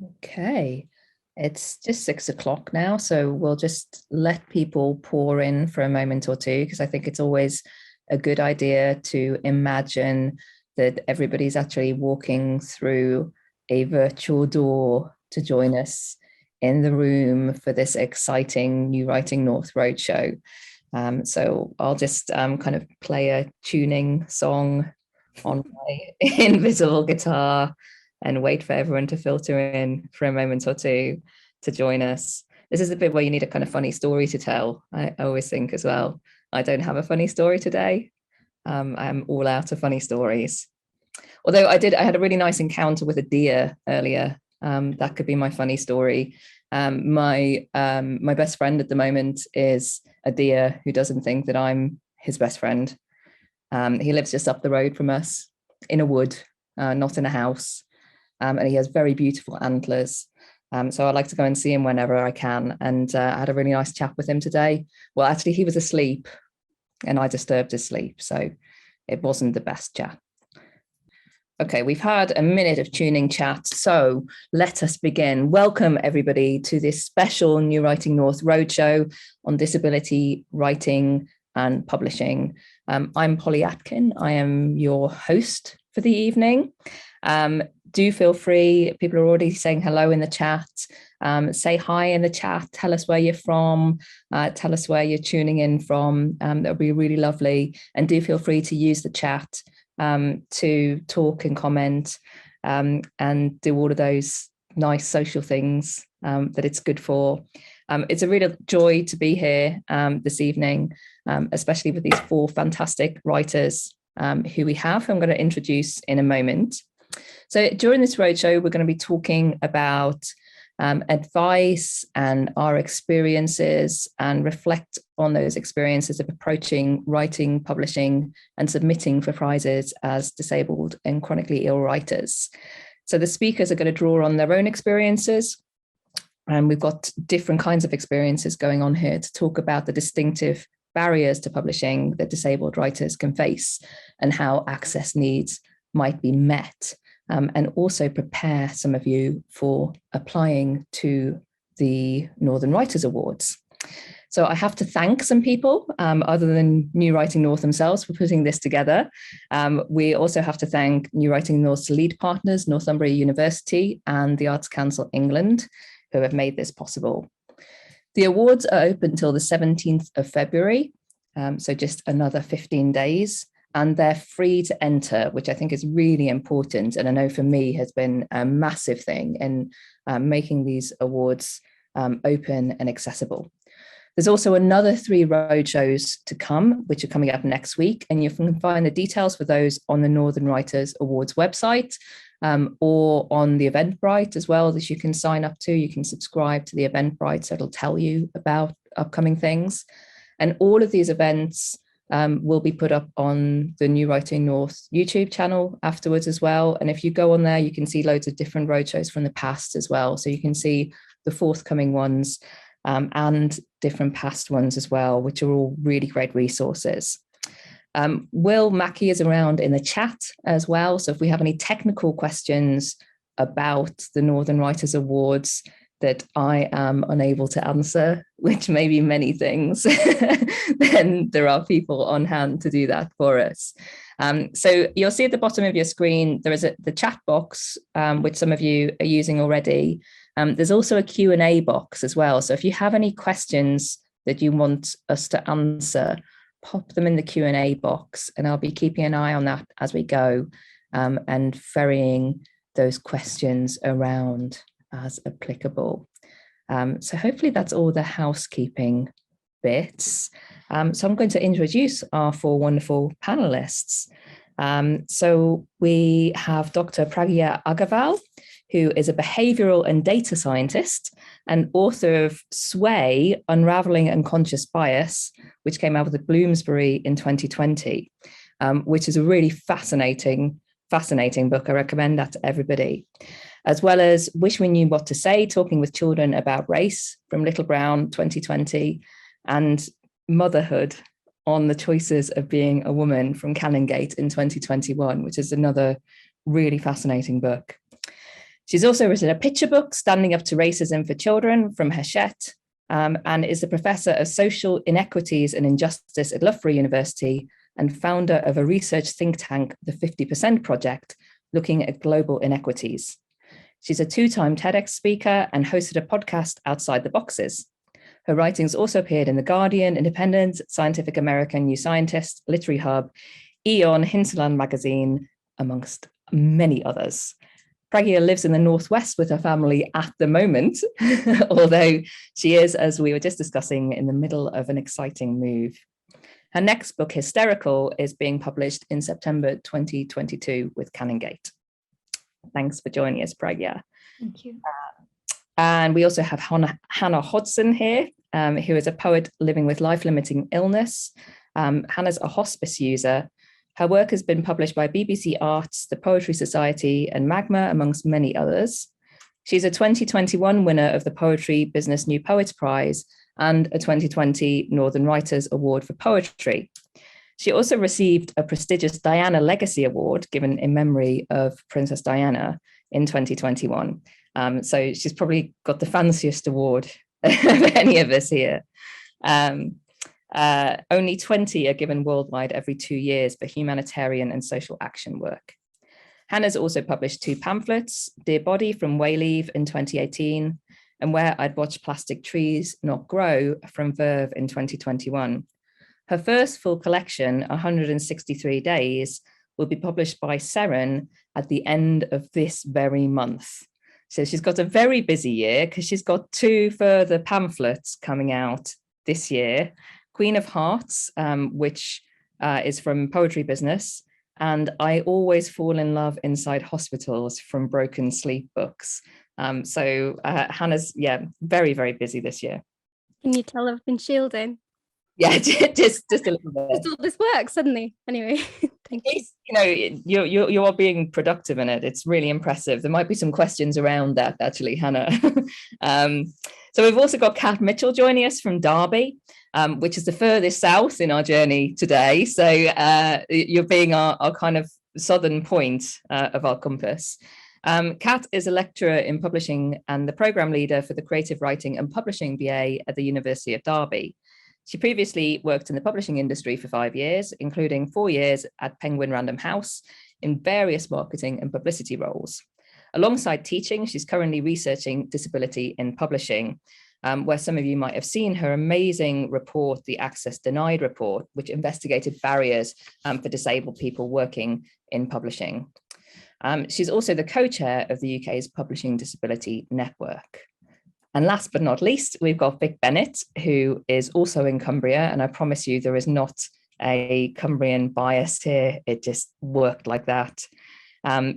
Okay, it's just 6 o'clock now, so we'll just let people pour in for a moment or two, because I think it's always a good idea to imagine that everybody's actually walking through a virtual door to join us in the room for this exciting New Writing North Roadshow. So I'll just kind of play a tuning song on my invisible guitar and wait for everyone to filter in for a moment or two to join us. This is the bit where you need a kind of funny story to tell. I always think as well. I don't have a funny story today. I'm all out of funny stories. Although I had a really nice encounter with a deer earlier. That could be my funny story. My best friend at the moment is a deer who doesn't think that I'm his best friend. He lives just up the road from us in a wood, not in a house. And he has very beautiful antlers. So I like to go and see him whenever I can. And I had a really nice chat with him today. Well, actually, he was asleep and I disturbed his sleep. So it wasn't the best chat. Okay, we've had a minute of tuning chat, so let us begin. Welcome, everybody, to this special New Writing North Roadshow on disability writing and publishing. I'm Polly Atkin. I am your host for the evening. Do feel free. People are already saying hello in the chat. Say hi in the chat. Tell us where you're from. Tell us where you're tuning in from. That would be really lovely. And do feel free to use the chat to talk and comment and do all of those nice social things that it's good for. It's a real joy to be here this evening, especially with these four fantastic writers who we have, I'm going to introduce in a moment. So during this roadshow, we're going to be talking about advice and our experiences and reflect on those experiences of approaching writing, publishing, and submitting for prizes as disabled and chronically ill writers. So the speakers are going to draw on their own experiences. And we've got different kinds of experiences going on here to talk about the distinctive barriers to publishing that disabled writers can face and how access needs might be met. And also prepare some of you for applying to the Northern Writers Awards. So I have to thank some people other than New Writing North themselves for putting this together. We also have to thank New Writing North's lead partners, Northumbria University and the Arts Council England, who have made this possible. The awards are open until the 17th of February, so just another 15 days. And they're free to enter, which I think is really important. And I know for me has been a massive thing in making these awards open and accessible. There's also another 3 roadshows to come, which are coming up next week. And you can find the details for those on the Northern Writers Awards website or on the Eventbrite as well, that you can sign up to. You can subscribe to the Eventbrite, so it'll tell you about upcoming things. And all of these events will be put up on the New Writing North YouTube channel afterwards as well. And if you go on there, you can see loads of different roadshows from the past as well. So you can see the forthcoming ones and different past ones as well, which are all really great resources. Will Mackey is around in the chat as well. So if we have any technical questions about the Northern Writers Awards that I am unable to answer, which may be many things, then there are people on hand to do that for us. So you'll see at the bottom of your screen, there is the chat box, which some of you are using already. There's also a Q&A box as well. So if you have any questions that you want us to answer, pop them in the Q&A box, and I'll be keeping an eye on that as we go and ferrying those questions around as applicable. So hopefully that's all the housekeeping bits. So I'm going to introduce our 4 wonderful panelists. So we have Dr. Pragya Agarwal, who is a behavioral and data scientist and author of Sway, Unraveling Unconscious Bias, which came out with the Bloomsbury in 2020, which is a really fascinating book. I recommend that to everybody. As well as Wish We Knew What to Say, Talking with Children About Race from Little Brown 2020, and Motherhood on the Choices of Being a Woman from Canongate in 2021, which is another really fascinating book. She's also written a picture book, Standing Up to Racism for Children, from Hachette, and is the Professor of Social Inequities and Injustice at Loughborough University and founder of a research think tank, the 50% Project, looking at global inequities. She's a 2-time TEDx speaker and hosted a podcast, Outside the Boxes. Her writings also appeared in The Guardian, Independent, Scientific American, New Scientist, Literary Hub, Eon, Hinterland Magazine, amongst many others. Pragya lives in the Northwest with her family at the moment, although she is, as we were just discussing, in the middle of an exciting move. Her next book, Hysterical, is being published in September 2022 with Canongate. Thanks for joining us, Pragya. Thank you. And we also have Hannah Hodgson here, who is a poet living with life-limiting illness. Hannah's a hospice user. Her work has been published by BBC Arts, the Poetry Society, and Magma, amongst many others. She's a 2021 winner of the Poetry Business New Poets Prize and a 2020 Northern Writers Award for Poetry. She also received a prestigious Diana Legacy Award given in memory of Princess Diana in 2021. So she's probably got the fanciest award of any of us here. Only 20 are given worldwide every 2 years for humanitarian and social action work. Hannah's also published 2 pamphlets, Dear Body from Wayleave in 2018, and Where I'd Watch Plastic Trees Not Grow from Verve in 2021. Her first full collection, 163 Days, will be published by Seren at the end of this very month. So she's got a very busy year because she's got 2 further pamphlets coming out this year. Queen of Hearts, which is from Poetry Business, and I Always Fall in Love Inside Hospitals from Broken Sleep Books. So Hannah's, very, very busy this year. Can you tell I've been shielding? Yeah, just a little bit. Just all this work suddenly. Anyway, thank you. You are being productive in it. It's really impressive. There might be some questions around that, actually, Hannah. So we've also got Kat Mitchell joining us from Derby, which is the furthest south in our journey today. So you're being our kind of southern point of our compass. Kat is a lecturer in publishing and the programme leader for the Creative Writing and Publishing BA at the University of Derby. She previously worked in the publishing industry for 5 years, including 4 years at Penguin Random House in various marketing and publicity roles. Alongside teaching, she's currently researching disability in publishing, where some of you might have seen her amazing report, the Access Denied report, which investigated barriers for disabled people working in publishing. She's also the co-chair of the UK's Publishing Disability Network. And last but not least, we've got Vic Bennett, who is also in Cumbria. And I promise you, there is not a Cumbrian bias here. It just worked like that.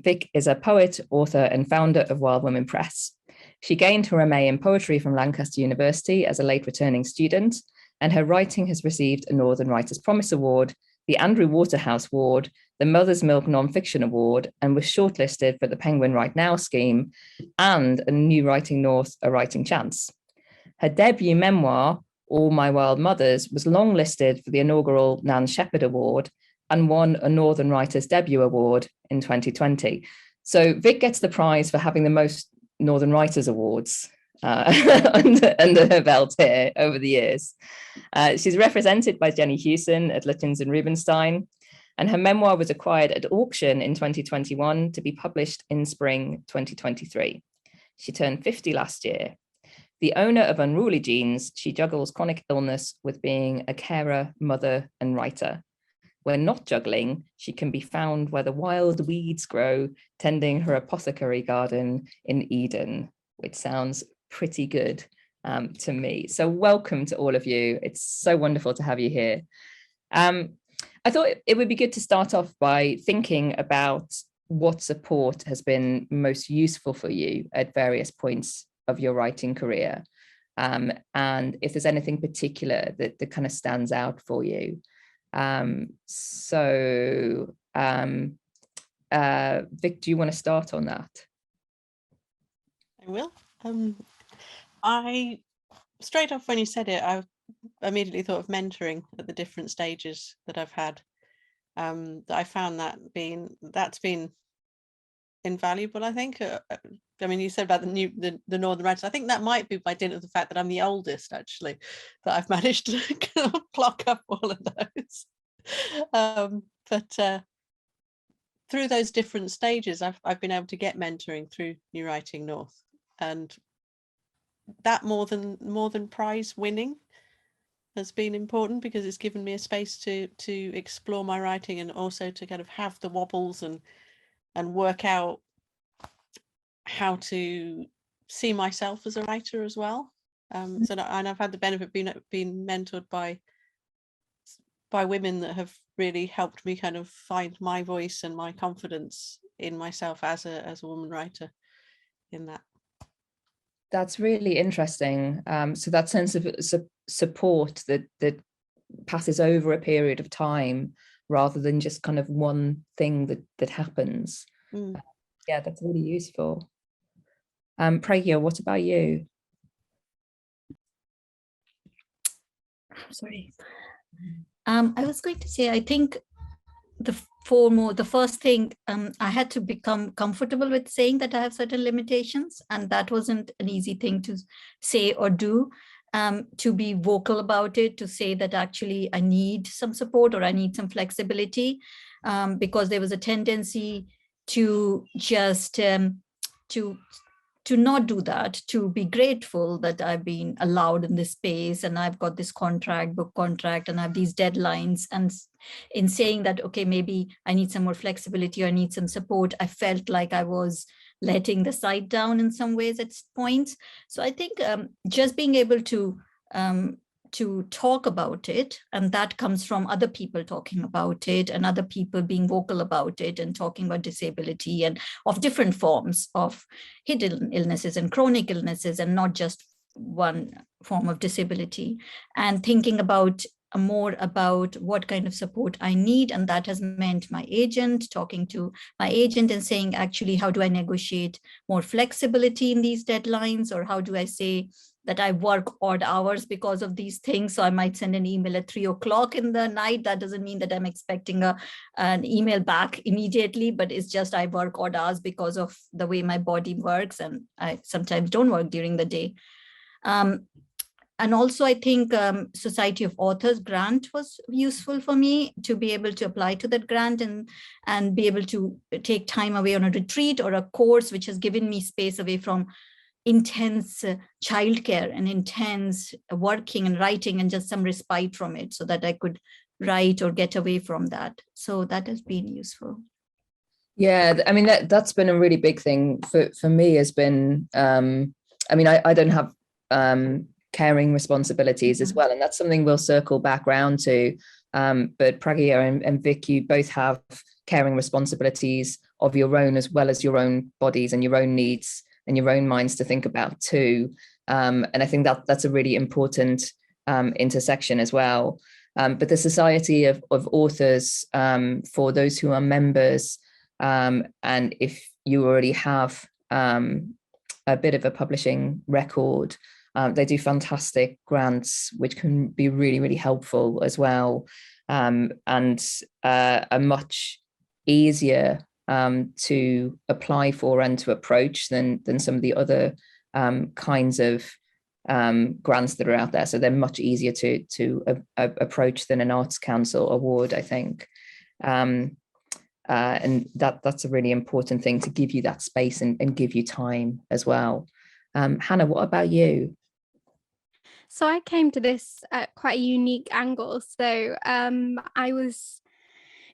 Vic is a poet, author, and founder of Wild Women Press. She gained her MA in poetry from Lancaster University as a late returning student, and her writing has received a Northern Writers' Promise Award, the Andrew Waterhouse Award, the Mother's Milk Non-Fiction Award, and was shortlisted for the Penguin Right Now scheme and a New Writing North, A Writing Chance. Her debut memoir, All My Wild Mothers, was longlisted for the inaugural Nan Shepherd Award and won a Northern Writers Debut Award in 2020. So Vic gets the prize for having the most Northern Writers Awards under her belt here over the years. She's represented by Jenny Hewson at Lutyens and Rubinstein, and her memoir was acquired at auction in 2021 to be published in spring 2023. She turned 50 last year. The owner of Unruly Genes, she juggles chronic illness with being a carer, mother, and writer. When not juggling, she can be found where the wild weeds grow, tending her apothecary garden in Eden, which sounds pretty good to me. So welcome to all of you. It's so wonderful to have you here. I thought it would be good to start off by thinking about what support has been most useful for you at various points of your writing career. And if there's anything particular that kind of stands out for you. Vic, do you want to start on that? I will. I straight off when you said it, I immediately thought of mentoring at the different stages that I've had. That I found that's been invaluable, I think. I mean, you said about the Northern writers. I think that might be by dint of the fact that I'm the oldest, actually, that I've managed to kind of clock up all of those. But through those different stages, I've been able to get mentoring through New Writing North, and that more than prize winning has been important, because it's given me a space to explore my writing, and also to kind of have the wobbles and work out how to see myself as a writer as well. And I've had the benefit of being mentored by women that have really helped me kind of find my voice and my confidence in myself as a woman writer in that. That's really interesting. So that sense of support that passes over a period of time, rather than just kind of one thing that happens. Yeah, that's really useful. Pragya, what about you? Sorry. I was going to say, I think the first thing, I had to become comfortable with saying that I have certain limitations, and that wasn't an easy thing to say or do. To be vocal about it, to say that actually I need some support or I need some flexibility, because there was a tendency to just to not do that, to be grateful that I've been allowed in this space and I've got this book contract, and I have these deadlines. And in saying that, okay, maybe I need some more flexibility or I need some support, I felt like I was letting the site down in some ways at points. So I think just being able to talk about it, and that comes from other people talking about it, and other people being vocal about it and talking about disability and of different forms of hidden illnesses and chronic illnesses, and not just one form of disability, and thinking about more about what kind of support I need. And that has meant my agent, talking to my agent and saying, actually, how do I negotiate more flexibility in these deadlines? Or how do I say that I work odd hours because of these things? So I might send an email at 3 o'clock in the night. That doesn't mean that I'm expecting an email back immediately, but it's just I work odd hours because of the way my body works, and I sometimes don't work during the day. And also, I think Society of Authors grant was useful for me to be able to apply to that grant and be able to take time away on a retreat or a course, which has given me space away from intense childcare and intense working and writing, and just some respite from it, so that I could write or get away from that. So that has been useful. Yeah, I mean, that's been a really big thing for me, has been, I mean, I don't have caring responsibilities as well, and that's something we'll circle back round to. But Pragya and Vic, you both have caring responsibilities of your own, as well as your own bodies and your own needs and your own minds to think about too. And I think that's a really important intersection as well. But the Society of Authors, for those who are members, and if you already have a bit of a publishing record, they do fantastic grants, which can be really, really helpful as well, and are much easier to apply for and to approach than some of the other kinds of grants that are out there. So they're much easier to approach than an Arts Council award, I think. And that's a really important thing, to give you that space and give you time as well. Hannah, what about you? So I came to this at quite a unique angle. So I was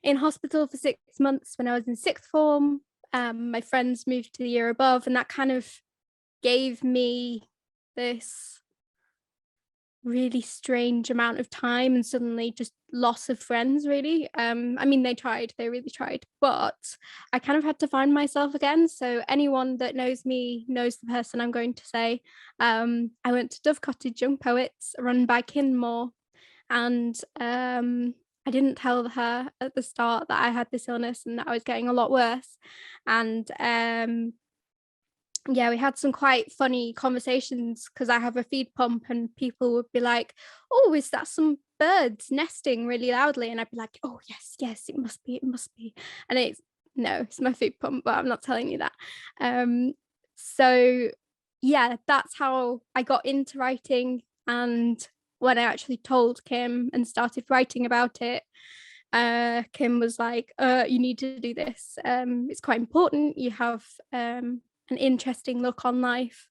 in hospital for 6 months when I was in sixth form. My friends moved to the year above, and that kind of gave me this really strange amount of time and suddenly just loss of friends, really. I mean, they really tried, but I kind of had to find myself again. So anyone that knows me knows the person I'm going to say. I went to Dove Cottage Young Poets, run by Kinmore, and I didn't tell her at the start that I had this illness and that I was getting a lot worse. And yeah, we had some quite funny conversations, because I have a feed pump and people would be like, oh, is that some birds nesting really loudly? And I'd be like, oh, yes, it must be. And it's No, it's my food pump, but I'm not telling you that. So yeah, that's how I got into writing. And when I actually told Kim and started writing about it, Kim was like, you need to do this. It's quite important. You have an interesting look on life.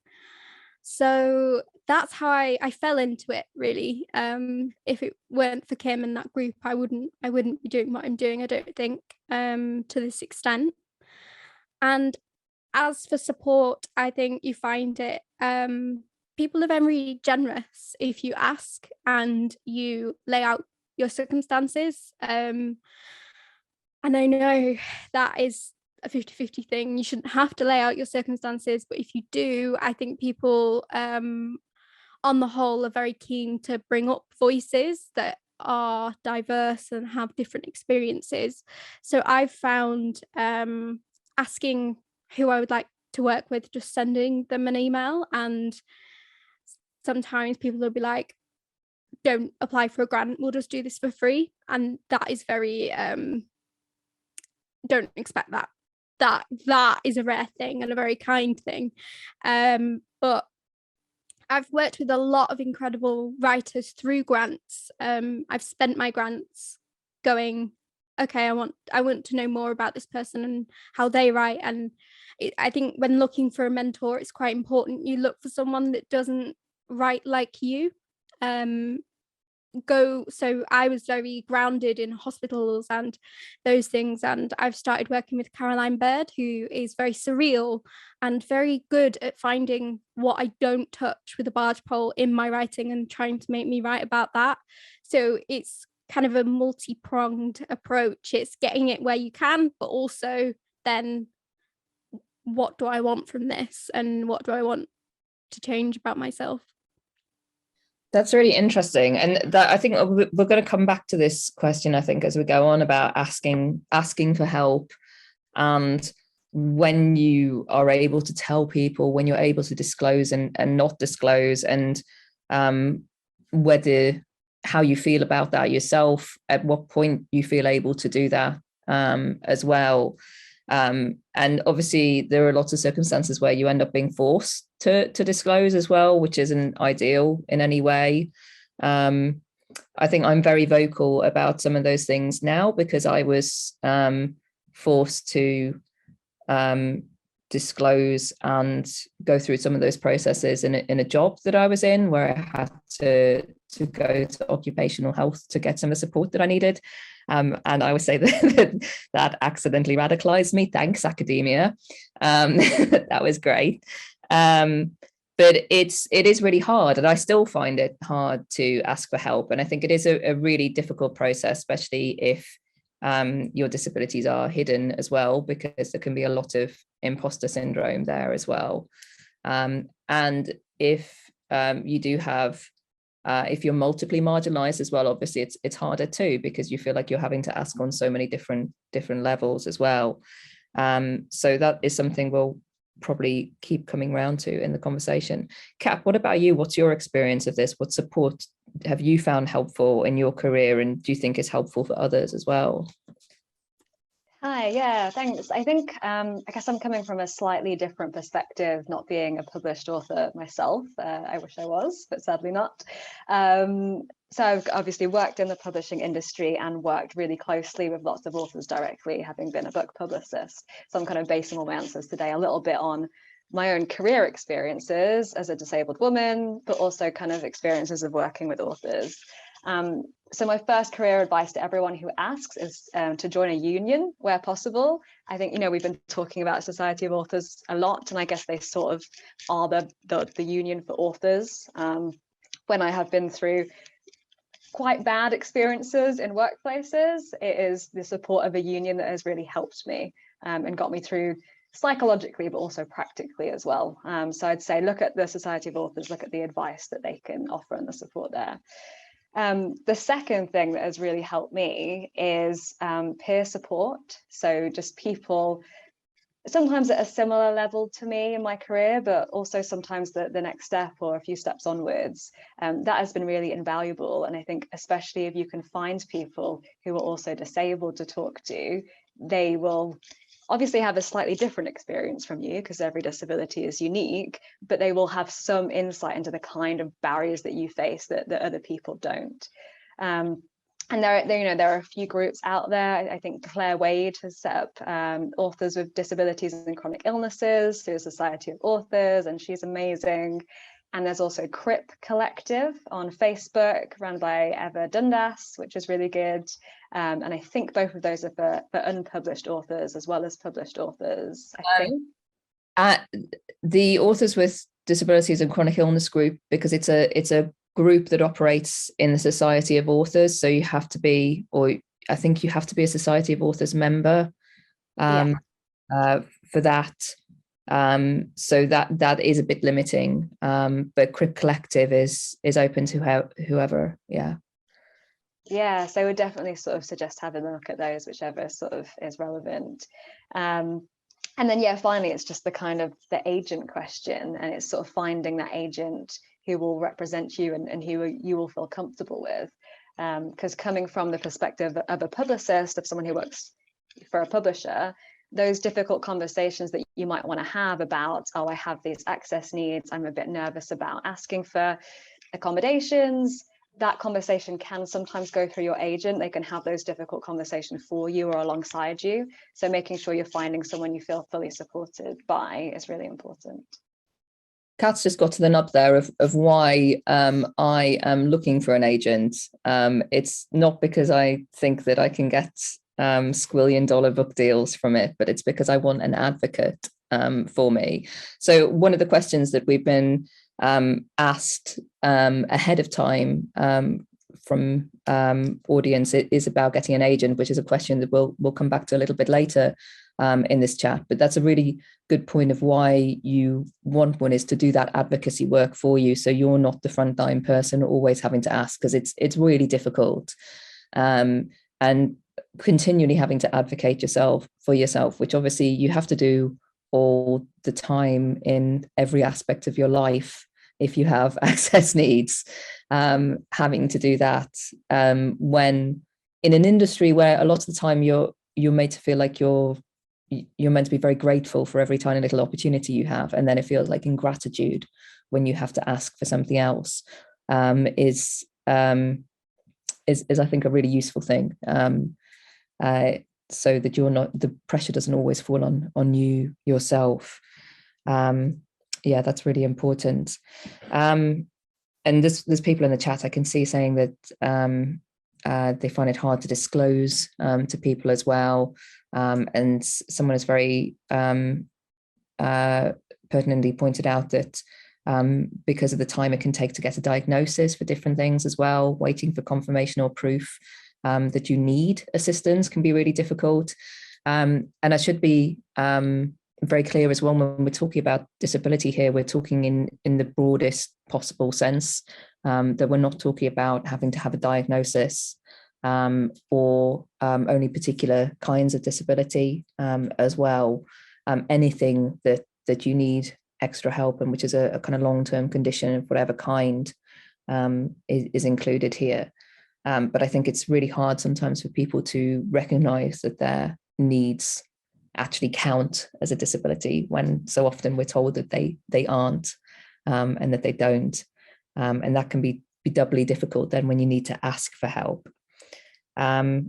So that's how I fell into it, really. If it weren't for Kim and that group, I wouldn't be doing what I'm doing, I don't think, to this extent. And as for support, I think you find it, people are very generous if you ask and you lay out your circumstances. And I know that is a 50-50 thing. You shouldn't have to lay out your circumstances, but if you do, I think people on the whole are very keen to bring up voices that are diverse and have different experiences. So I've found asking who I would like to work with, just sending them an email, and sometimes people will be like, don't apply for a grant, we'll just do this for free. And that is very don't expect that. That is a rare thing and a very kind thing. But I've worked with a lot of incredible writers through grants. I've spent my grants going, okay, I want to know more about this person and how they write. And I think when looking for a mentor, it's quite important you look for someone that doesn't write like you. So I was very grounded in hospitals and those things, and I've started working with Caroline Bird, who is very surreal and very good at finding what I don't touch with a barge pole in my writing and trying to make me write about that. So it's kind of a multi-pronged approach. It's getting it where you can, but also then what do I want from this and what do I want to change about myself? That's really interesting. And that, I think we're going to come back to this question, I think, as we go on, about asking for help, and when you are able to tell people, when you're able to disclose and not disclose, and whether how you feel about that yourself, at what point you feel able to do that as well. And obviously there are lots of circumstances where you end up being forced to disclose as well, which isn't ideal in any way. I think I'm very vocal about some of those things now because I was forced to disclose and go through some of those processes in a job that I was in, where I had to go to occupational health to get some of the support that I needed. And I would say that accidentally radicalized me. Thanks, academia. That was great. But it is really hard, and I still find it hard to ask for help. And I think it is a really difficult process, especially if your disabilities are hidden as well, because there can be a lot of imposter syndrome there as well. And if you do have if you're multiply marginalized as well, obviously it's harder too, because you feel like you're having to ask on so many different levels as well. So that is something we'll probably keep coming around to in the conversation. Kat, what about you? What's your experience of this? What support have you found helpful in your career, and do you think is helpful for others as well? Hi, yeah, thanks. I think, I guess I'm coming from a slightly different perspective, not being a published author myself. I wish I was, but sadly not. So I've obviously worked in the publishing industry and worked really closely with lots of authors directly, having been a book publicist. So I'm kind of basing all my answers today a little bit on my own career experiences as a disabled woman, but also kind of experiences of working with authors. So my first career advice to everyone who asks is to join a union where possible. I think, we've been talking about Society of Authors a lot, and I guess they sort of are the union for authors. When I have been through quite bad experiences in workplaces, it is the support of a union that has really helped me and got me through psychologically, but also practically as well. So I'd say look at the Society of Authors, look at the advice that they can offer and the support there. The second thing that has really helped me is peer support. So just people sometimes at a similar level to me in my career, but also sometimes the next step or a few steps onwards. That has been really invaluable. And I think especially if you can find people who are also disabled to talk to, they will obviously have a slightly different experience from you because every disability is unique, but they will have some insight into the kind of barriers that you face that other people don't. And there are a few groups out there. I think Claire Wade has set up authors with disabilities and chronic illnesses through the Society of Authors, and she's amazing. And there's also Crip Collective on Facebook, run by Eva Dundas, which is really good. And I think both of those are for unpublished authors as well as published authors, I think. The Authors with Disabilities and Chronic Illness group, because it's a group that operates in the Society of Authors, so you have to be, or I think you have to be a Society of Authors member for that. So that is a bit limiting, but Crip Collective is open to whoever. So I would definitely sort of suggest having a look at those, whichever sort of is relevant. And then finally, it's just the kind of the agent question, and it's sort of finding that agent who will represent you and who you will feel comfortable with. Because coming from the perspective of a publicist, of someone who works for a publisher, those difficult conversations that you might want to have about, I have these access needs, I'm a bit nervous about asking for accommodations, that conversation can sometimes go through your agent. They can have those difficult conversations for you or alongside you. So making sure you're finding someone you feel fully supported by is really important. Kat's just got to the nub there of why I am looking for an agent. It's not because I think that I can get squillion-dollar book deals from it, but it's because I want an advocate for me. So one of the questions that we've been asked ahead of time from audience is about getting an agent, which is a question that we'll come back to a little bit later in this chat. But that's a really good point of why you want one, is to do that advocacy work for you, so you're not the frontline person always having to ask, because it's really difficult, and continually having to advocate for yourself, which obviously you have to do all the time in every aspect of your life if you have access needs, having to do that when in an industry where a lot of the time you're made to feel like you're meant to be very grateful for every tiny little opportunity you have, and then it feels like ingratitude when you have to ask for something else, is I think a really useful thing, so that you're not, the pressure doesn't always fall on you yourself. That's really important. And there's people in the chat I can see saying that they find it hard to disclose to people as well. And someone has very pertinently pointed out that because of the time it can take to get a diagnosis for different things as well, waiting for confirmation or proof that you need assistance can be really difficult. And I should be very clear as well, when we're talking about disability here, we're talking in the broadest possible sense, that we're not talking about having to have a diagnosis or only particular kinds of disability as well. Anything that you need extra help and which is a kind of long-term condition of whatever kind is included here. But I think it's really hard sometimes for people to recognize that their needs actually count as a disability, when so often we're told that they aren't, and that they don't. And that can be doubly difficult then when you need to ask for help. So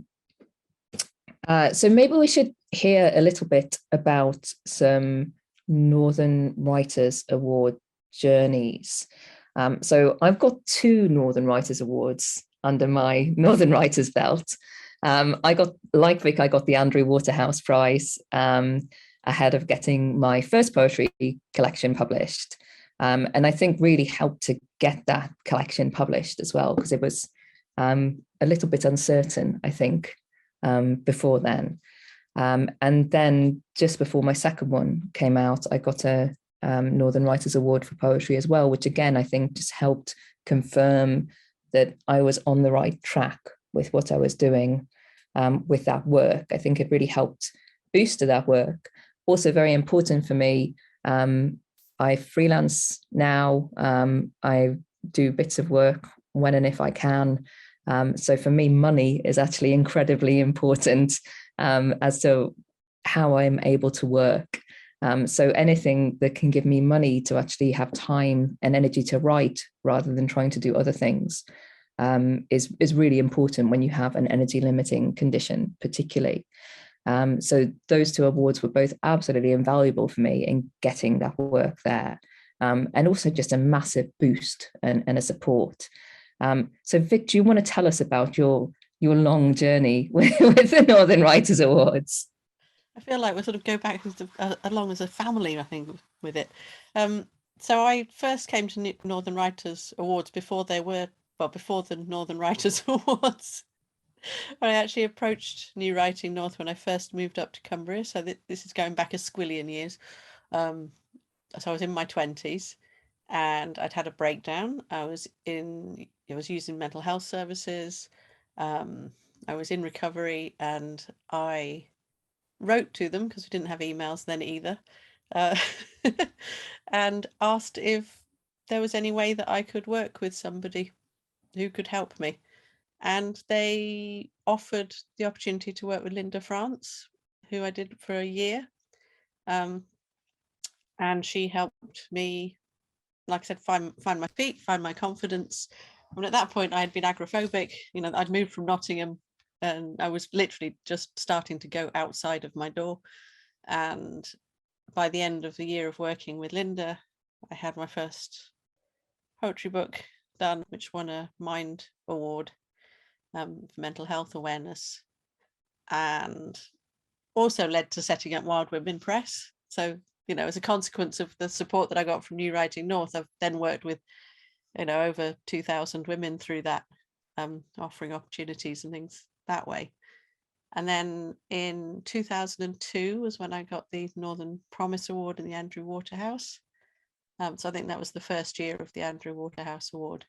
maybe we should hear a little bit about some Northern Writers Award journeys. So I've got 2 Northern Writers Awards under my Northern Writers belt. I got, like Vic, I got the Andrew Waterhouse Prize ahead of getting my first poetry collection published. And I think really helped to get that collection published as well, because it was a little bit uncertain, I think, before then. And then just before my second one came out, I got a Northern Writers Award for poetry as well, which again, I think just helped confirm that I was on the right track with what I was doing with that work. I think it really helped boost that work. Also very important for me, I freelance now. I do bits of work when and if I can. So for me, money is actually incredibly important as to how I'm able to work. So anything that can give me money to actually have time and energy to write rather than trying to do other things is really important when you have an energy limiting condition, particularly. So those two awards were both absolutely invaluable for me in getting that work there, and also just a massive boost and a support. So Vic, do you want to tell us about your long journey with the Northern Writers Awards? I feel like we'll sort of go back along as a family, I think, with it. So I first came to Northern Writers Awards before the Northern Writers Awards. I actually approached New Writing North when I first moved up to Cumbria. So this is going back a squillion years. So I was in my 20s and I'd had a breakdown. I was using mental health services. I was in recovery, and I wrote to them because we didn't have emails then either, and asked if there was any way that I could work with somebody who could help me. And they offered the opportunity to work with Linda France, who I did for a year. And she helped me, like I said, find my feet, find my confidence. And at that point I had been agoraphobic. I'd moved from Nottingham and I was literally just starting to go outside of my door. And by the end of the year of working with Linda, I had my first poetry book done, which won a Mind Award for mental health awareness, and also led to setting up Wild Women Press. So, as a consequence of the support that I got from New Writing North, I've then worked with, over 2,000 women through that, offering opportunities and things that way. And then in 2002 was when I got the Northern Promise Award in the Andrew Waterhouse. So I think that was the first year of the Andrew Waterhouse Award.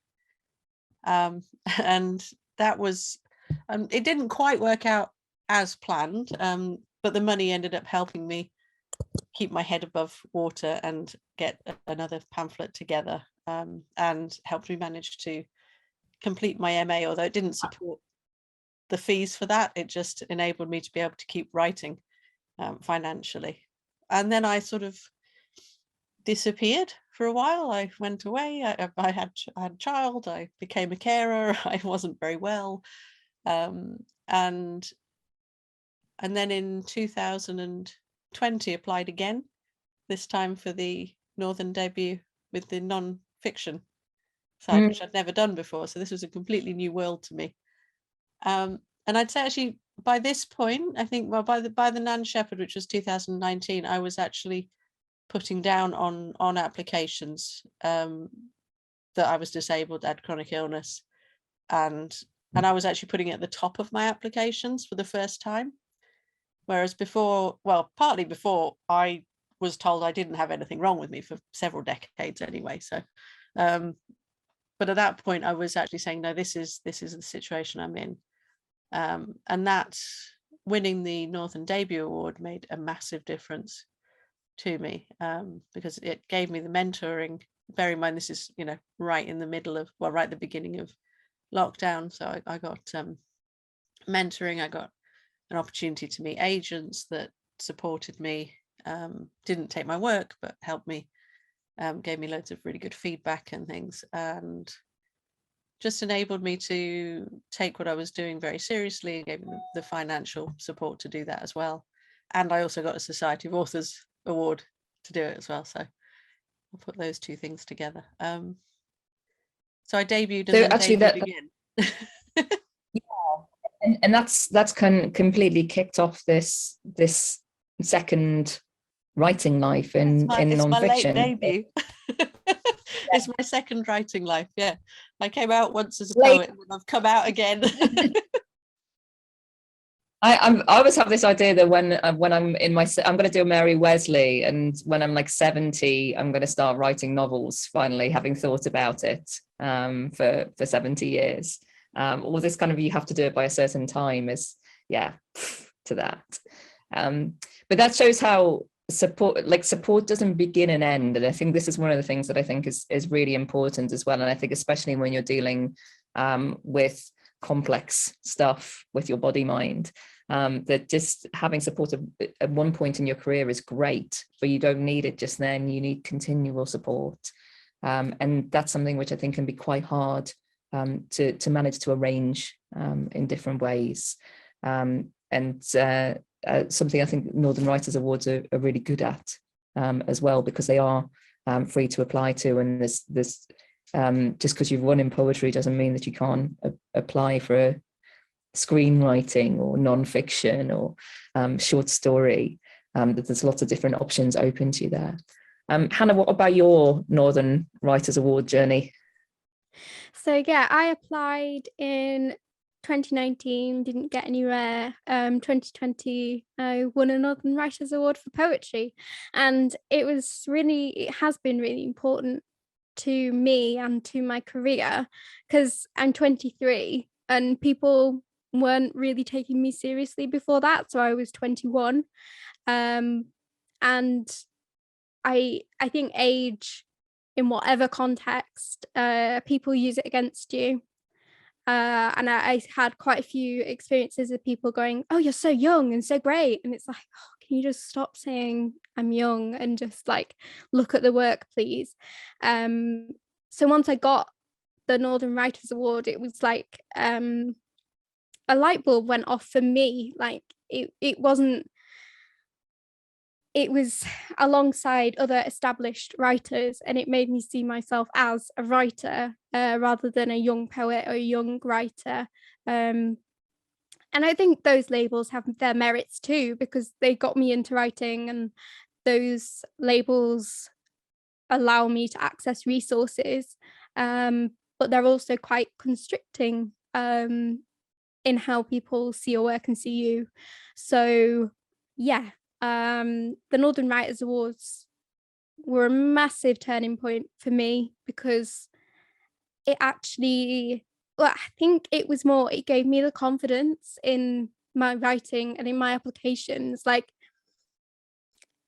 And that was, it didn't quite work out as planned, but the money ended up helping me keep my head above water and get another pamphlet together, and helped me manage to complete my MA, although it didn't support the fees for that. It just enabled me to be able to keep writing financially. And then I sort of disappeared for a while. I went away. I had a child. I became a carer. I wasn't very well. And then in 2020 applied again, this time for the Northern debut with the non-fiction side, which I'd never done before. So this was a completely new world to me. And I'd say actually by this point, I think, well, by the Nan Shepherd, which was 2019, I was actually putting down on applications that I was disabled, had chronic illness, and I was actually putting it at the top of my applications for the first time. Whereas before, well, partly before, I was told I didn't have anything wrong with me for several decades anyway. So, but at that point, I was actually saying, no, this is the situation I'm in. And that winning the Northern Debut Award made a massive difference to me, because it gave me the mentoring. Bear in mind, this is, right in the middle of, well, right at the beginning of lockdown. So I got mentoring. I got an opportunity to meet agents that supported me, didn't take my work, but helped me, gave me loads of really good feedback and things, and just enabled me to take what I was doing very seriously, and gave me the financial support to do that as well. And I also got a Society of Authors Award to do it as well. So I'll put those two things together. So I debuted and then actually debuted again. Yeah, and that's completely kicked off this second writing life in non-fiction. My late debut. It's my second writing life. Yeah, I came out once as a poet, and I've come out again. I always have this idea that when I'm in I'm going to do a Mary Wesley, and when I'm like 70, I'm going to start writing novels. Finally, having thought about it for 70 years. All this kind of, you have to do it by a certain time, is to that. But that shows how support doesn't begin and end, and I think this is one of the things that I think is really important as well. And I think especially when you're dealing with complex stuff with your body mind, that just having support at one point in your career is great, but you don't need it just then. You need continual support. And that's something which I think can be quite hard to manage to arrange in different ways. And something I think Northern Writers Awards are really good at as well, because they are free to apply to. And there's just because you've won in poetry doesn't mean that you can't apply for screenwriting or non-fiction or short story. There's lots of different options open to you there. Hannah, what about your Northern Writers Award journey? So yeah, I applied in 2019, didn't get anywhere. 2020, I won a Northern Writers Award for poetry, and it has been really important to me and to my career, because I'm 23 and people weren't really taking me seriously before that. So I was 21, and I think age, in whatever context, people use it against you. And I had quite a few experiences of people going, "Oh, you're so young and so great," and it's like, oh, can you just stop saying I'm young and just like look at the work, please? So once I got the Northern Writers Award, it was like a light bulb went off for me. Like it was alongside other established writers, and it made me see myself as a writer rather than a young poet or a young writer. And I think those labels have their merits too, because they got me into writing, and those labels allow me to access resources, but they're also quite constricting in how people see your work and see you. So yeah, the Northern Writers Awards were a massive turning point for me, because it actually, well, I think it gave me the confidence in my writing and in my applications. Like,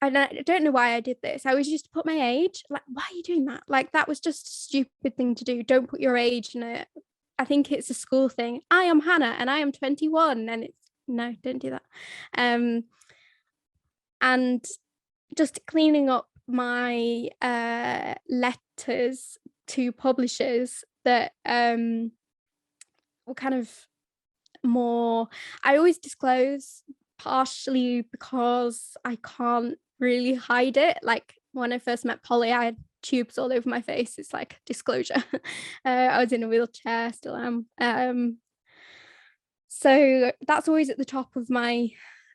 and I don't know why I did this. I was used to put my age. Like, why are you doing that? Like, that was just a stupid thing to do. Don't put your age in it. I think it's a school thing. I am Hannah and I am 21, and it's no, don't do that. And just cleaning up my letters to publishers that were kind of more, I always disclose, partially because I can't really hide it. Like when I first met Polly, I had tubes all over my face. It's like disclosure. I was in a wheelchair, still am. So that's always at the top of my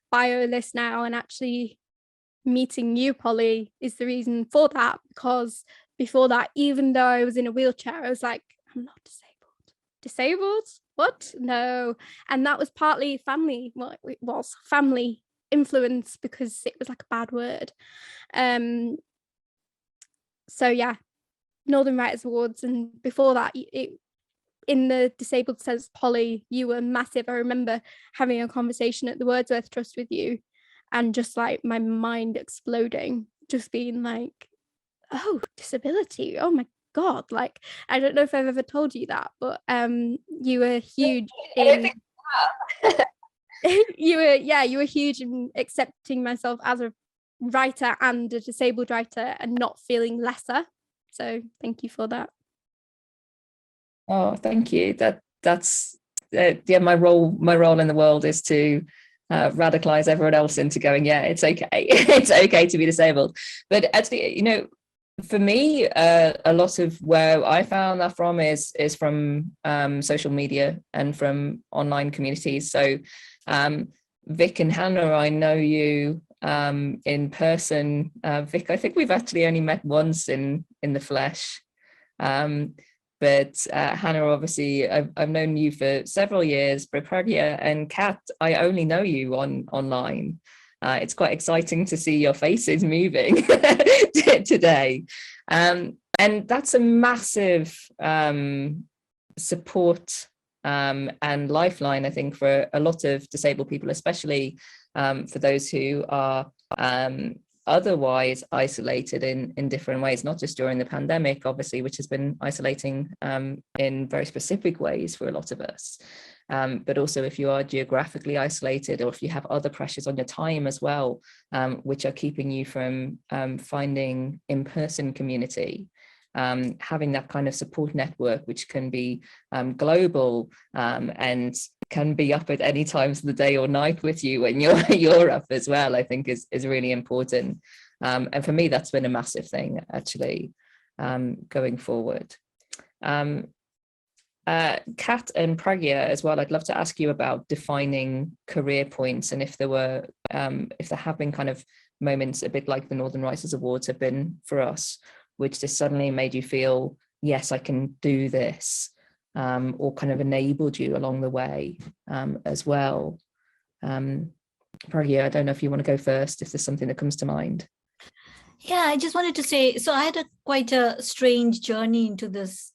bio list now, and actually meeting you, Polly, is the reason for that, because before that, even though I was in a wheelchair, I was like, I'm not disabled. What? No. And that was partly family. Well, it was family influence, because it was like a bad word. So yeah, Northern Writers Awards, and before that, in the disabled sense, Polly, you were massive. I remember having a conversation at the Wordsworth Trust with you, and just like my mind exploding, just being like, oh, disability, oh my God. Like, I don't know if I've ever told you that, but you were huge in you were huge in accepting myself as a writer and a disabled writer, and not feeling lesser. So thank you for that. Oh, thank you. That's yeah, my role in the world is to radicalize everyone else into going, yeah, it's okay. It's okay to be disabled. But actually, for me, a lot of where I found that from is from social media and from online communities. So Vic and Hannah, I know you in person. Vic, I think we've actually only met once in the flesh. But Hannah, obviously, I've known you for several years. But Pragya and Kat, I only know you online. It's quite exciting to see your faces moving today. And that's a massive support and lifeline, I think, for a lot of disabled people, especially for those who are otherwise isolated in different ways, not just during the pandemic, obviously, which has been isolating in very specific ways for a lot of us. But also if you are geographically isolated, or if you have other pressures on your time as well, which are keeping you from finding in-person community, having that kind of support network, which can be global and can be up at any times of the day or night with you when you're up as well, I think is really important. And for me, that's been a massive thing, actually, going forward. Kat and Pragya as well, I'd love to ask you about defining career points, and if there have been kind of moments a bit like the Northern Writers Awards have been for us, which just suddenly made you feel, yes, I can do this, or kind of enabled you along the way as well. Pragya, I don't know if you want to go first, if there's something that comes to mind. Yeah, I just wanted to say, so I had quite a strange journey into this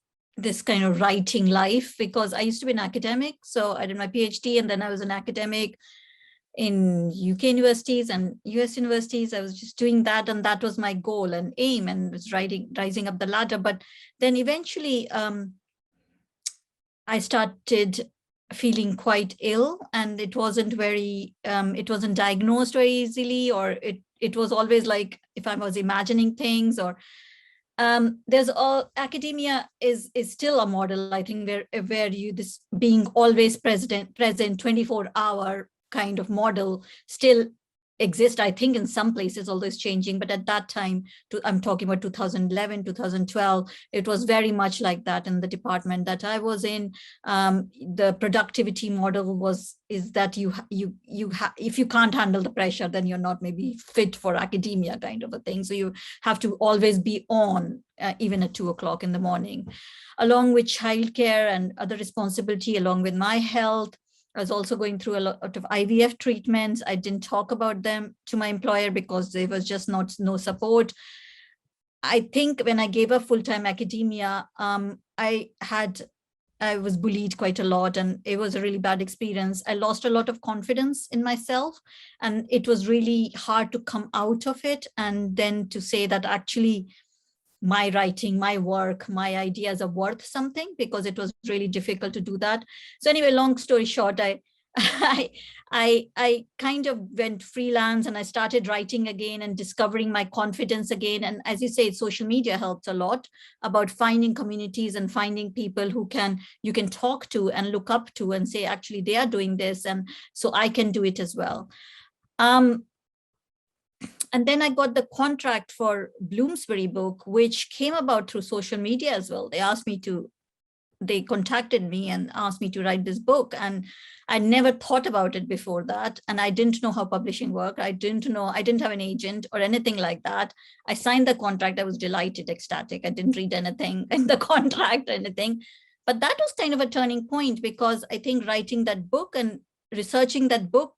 kind of writing life, because I used to be an academic. So I did my PhD, and then I was an academic in UK universities and US universities. I was just doing that, and that was my goal and aim, and was rising up the ladder. But then eventually I started feeling quite ill, and it wasn't diagnosed very easily, or it was always like if I was imagining things, or academia is still a model, I think, where you this being always present 24-hour kind of model still exist, I think, in some places, although it's changing. But at that time, I'm talking about 2011, 2012, it was very much like that in the department that I was in. The productivity model is that if you can't handle the pressure, then you're not maybe fit for academia, kind of a thing. So you have to always be on, even at 2 o'clock in the morning, along with childcare and other responsibility, along with my health. I was also going through a lot of IVF treatments. I didn't talk about them to my employer because there was just no support. I think when I gave up full-time academia, I was bullied quite a lot, and it was a really bad experience. I lost a lot of confidence in myself, and it was really hard to come out of it, and then to say that actually my writing, my work, my ideas are worth something, because it was really difficult to do that. So anyway, long story short, I kind of went freelance, and I started writing again and discovering my confidence again. And as you say, social media helped a lot about finding communities and finding people who you can talk to and look up to and say, actually, they are doing this, and so I can do it as well. And then I got the contract for Bloomsbury book, which came about through social media as well. They contacted me and asked me to write this book. And I never thought about it before that. And I didn't know how publishing worked. I didn't have an agent or anything like that. I signed the contract. I was delighted, ecstatic. I didn't read anything in the contract or anything. But that was kind of a turning point, because I think writing that book and researching that book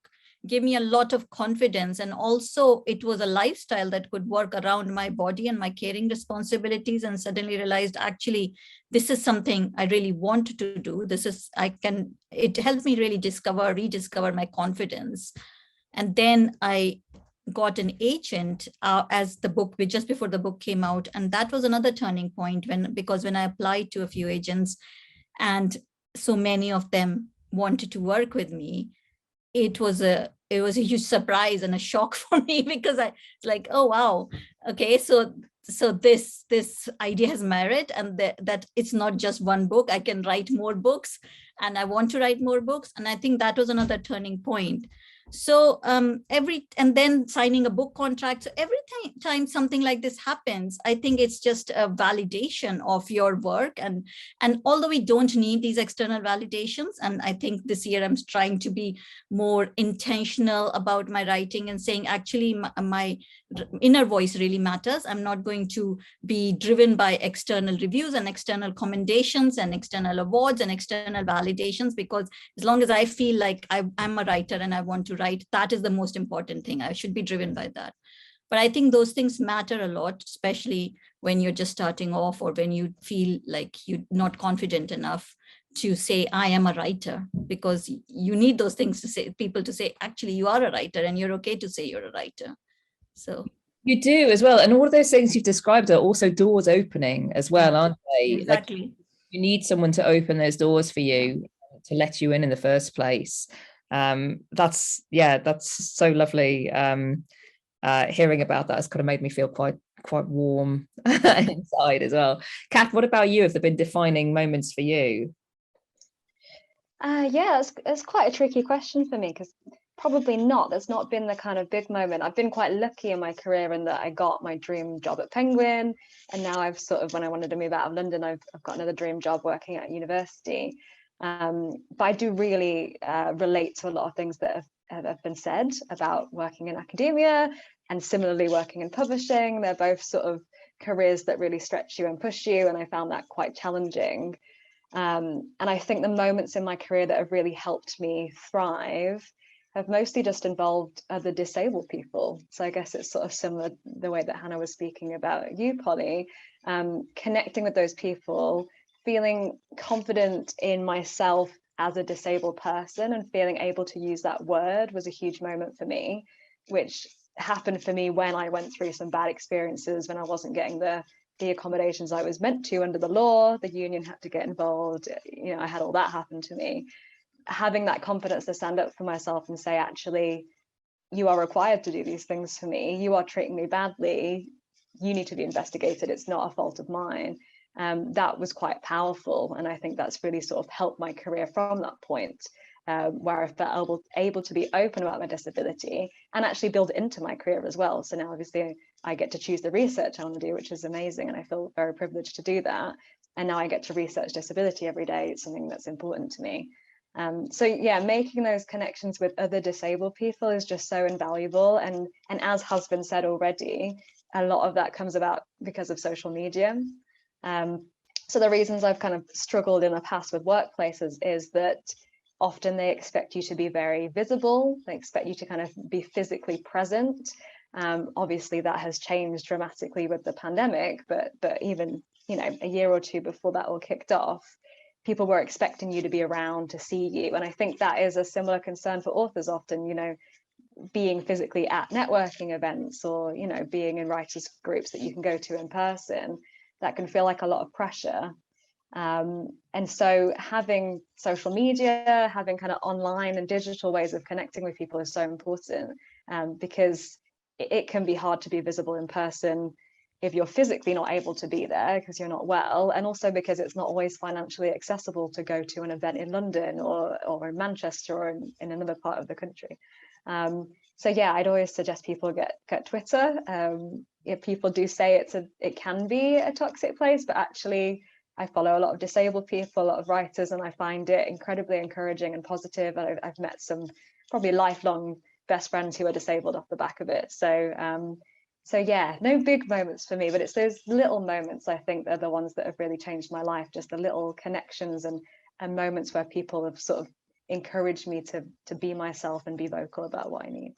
gave me a lot of confidence. And also it was a lifestyle that could work around my body and my caring responsibilities, and suddenly realized, actually, this is something I really want to do. It helped me really rediscover my confidence. And then I got an agent just before the book came out. And that was another turning point, because when I applied to a few agents, and so many of them wanted to work with me, it was a huge surprise and a shock for me, because I was like, oh, wow. Okay, so this idea has merit, and that it's not just one book. I can write more books, and I want to write more books. And I think that was another turning point. So and then signing a book contract. So every time something like this happens, I think it's just a validation of your work. And although we don't need these external validations, and I think this year I'm trying to be more intentional about my writing and saying, actually, my inner voice really matters. I'm not going to be driven by external reviews and external commendations and external awards and external validations, because as long as I feel like I'm a writer and I want to write, that is the most important thing. I should be driven by that. But I think those things matter a lot, especially when you're just starting off, or when you feel like you're not confident enough to say, I am a writer, because you need those things to say, people to say, actually, you are a writer, and you're okay to say you're a writer. So You do as well. And all of those things you've described are also doors opening as well, aren't they? Exactly. Like, you need someone to open those doors for you, to let you in the first place. That's so lovely. Hearing about that has kind of made me feel quite warm inside as well. Kath, what about you? Have there been defining moments for you? Yeah, it's quite a tricky question for me, because probably not. There's not been the kind of big moment. I've been quite lucky in my career in that I got my dream job at Penguin, and now I've sort of, when I wanted to move out of London, I've got another dream job working at university. But I do really relate to a lot of things that have been said about working in academia, and similarly working in publishing. They're both sort of careers that really stretch you and push you, and I found that quite challenging. And I think the moments in my career that have really helped me thrive have mostly just involved other disabled people. So I guess it's sort of similar the way that Hannah was speaking about you, Polly, connecting with those people, feeling confident in myself as a disabled person, and feeling able to use that word was a huge moment for me, which happened for me when I went through some bad experiences, when I wasn't getting the accommodations I was meant to under the law. The union had to get involved. I had all that happen to me. Having that confidence to stand up for myself and say, actually, you are required to do these things for me. You are treating me badly. You need to be investigated. It's not a fault of mine. That was quite powerful. And I think that's really sort of helped my career from that point, where I felt able to be open about my disability and actually build it into my career as well. So now obviously I get to choose the research I want to do, which is amazing. And I feel very privileged to do that. And now I get to research disability every day. It's something that's important to me. So yeah, making those connections with other disabled people is just so invaluable. And as has been said already, a lot of that comes about because of social media. So the reasons I've kind of struggled in the past with workplaces is that often they expect you to be very visible. They expect you to kind of be physically present. Obviously that has changed dramatically with the pandemic, but even, a year or two before that all kicked off, people were expecting you to be around to see you. And I think that is a similar concern for authors often, being physically at networking events, or, being in writers groups that you can go to in person, that can feel like a lot of pressure. And so having social media, having kind of online and digital ways of connecting with people is so important, because it can be hard to be visible in person if you're physically not able to be there because you're not well, and also because it's not always financially accessible to go to an event in London or in Manchester or in another part of the country. So yeah, I'd always suggest people get Twitter. People do say it can be a toxic place, but actually I follow a lot of disabled people, a lot of writers, and I find it incredibly encouraging and positive. And I've met some probably lifelong best friends who are disabled off the back of it. So yeah, no big moments for me, but it's those little moments, I think, they're the ones that have really changed my life. Just the little connections and moments where people have sort of encouraged me to be myself and be vocal about what I need.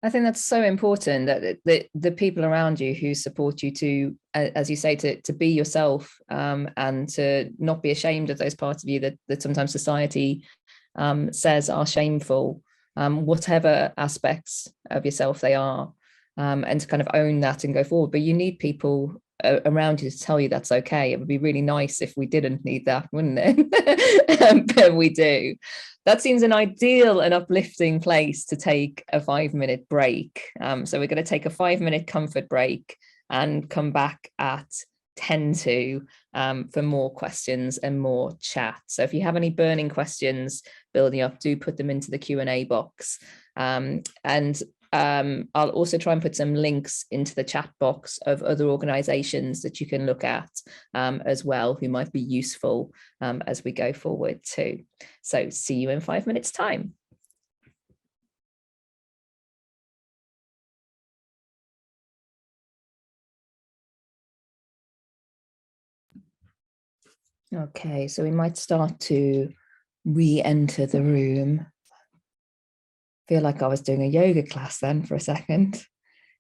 I think that's so important, that the people around you who support you to, as you say, to be yourself, and to not be ashamed of those parts of you that sometimes society says are shameful, whatever aspects of yourself they are, and to kind of own that and go forward. But you need people around you to tell you that's okay. It would be really nice if we didn't need that, wouldn't it? But we do. That seems an ideal and uplifting place to take a 5-minute break. So we're going to take a 5-minute comfort break and come back at 10 to for more questions and more chat. So if you have any burning questions building up, do put them into the Q&A box. I'll also try and put some links into the chat box of other organisations that you can look at as well, who might be useful as we go forward too. So see you in 5 minutes time. Okay, so we might start to re-enter the room. Feel like I was doing a yoga class then for a second.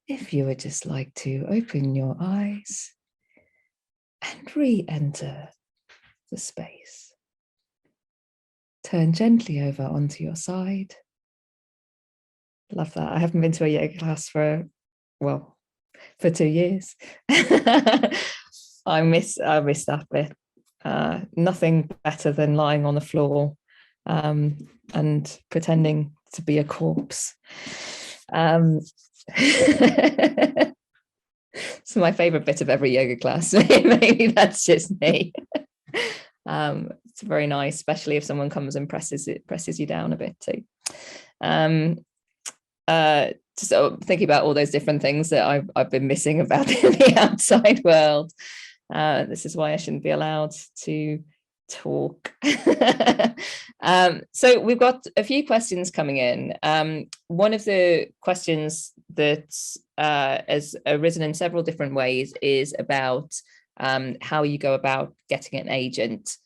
If you would just like to open your eyes and re-enter the space. Turn gently over onto your side. Love that. I haven't been to a yoga class for, well, for 2 years. I miss that bit. Nothing better than lying on the floor and pretending to be a corpse. It's my favorite bit of every yoga class. Maybe that's just me. It's very nice, especially if someone comes and presses you down a bit too. So thinking about all those different things that I've been missing about the outside world. This is why I shouldn't be allowed to talk. So we've got a few questions coming in. One of the questions that has arisen in several different ways is about how you go about getting an agent.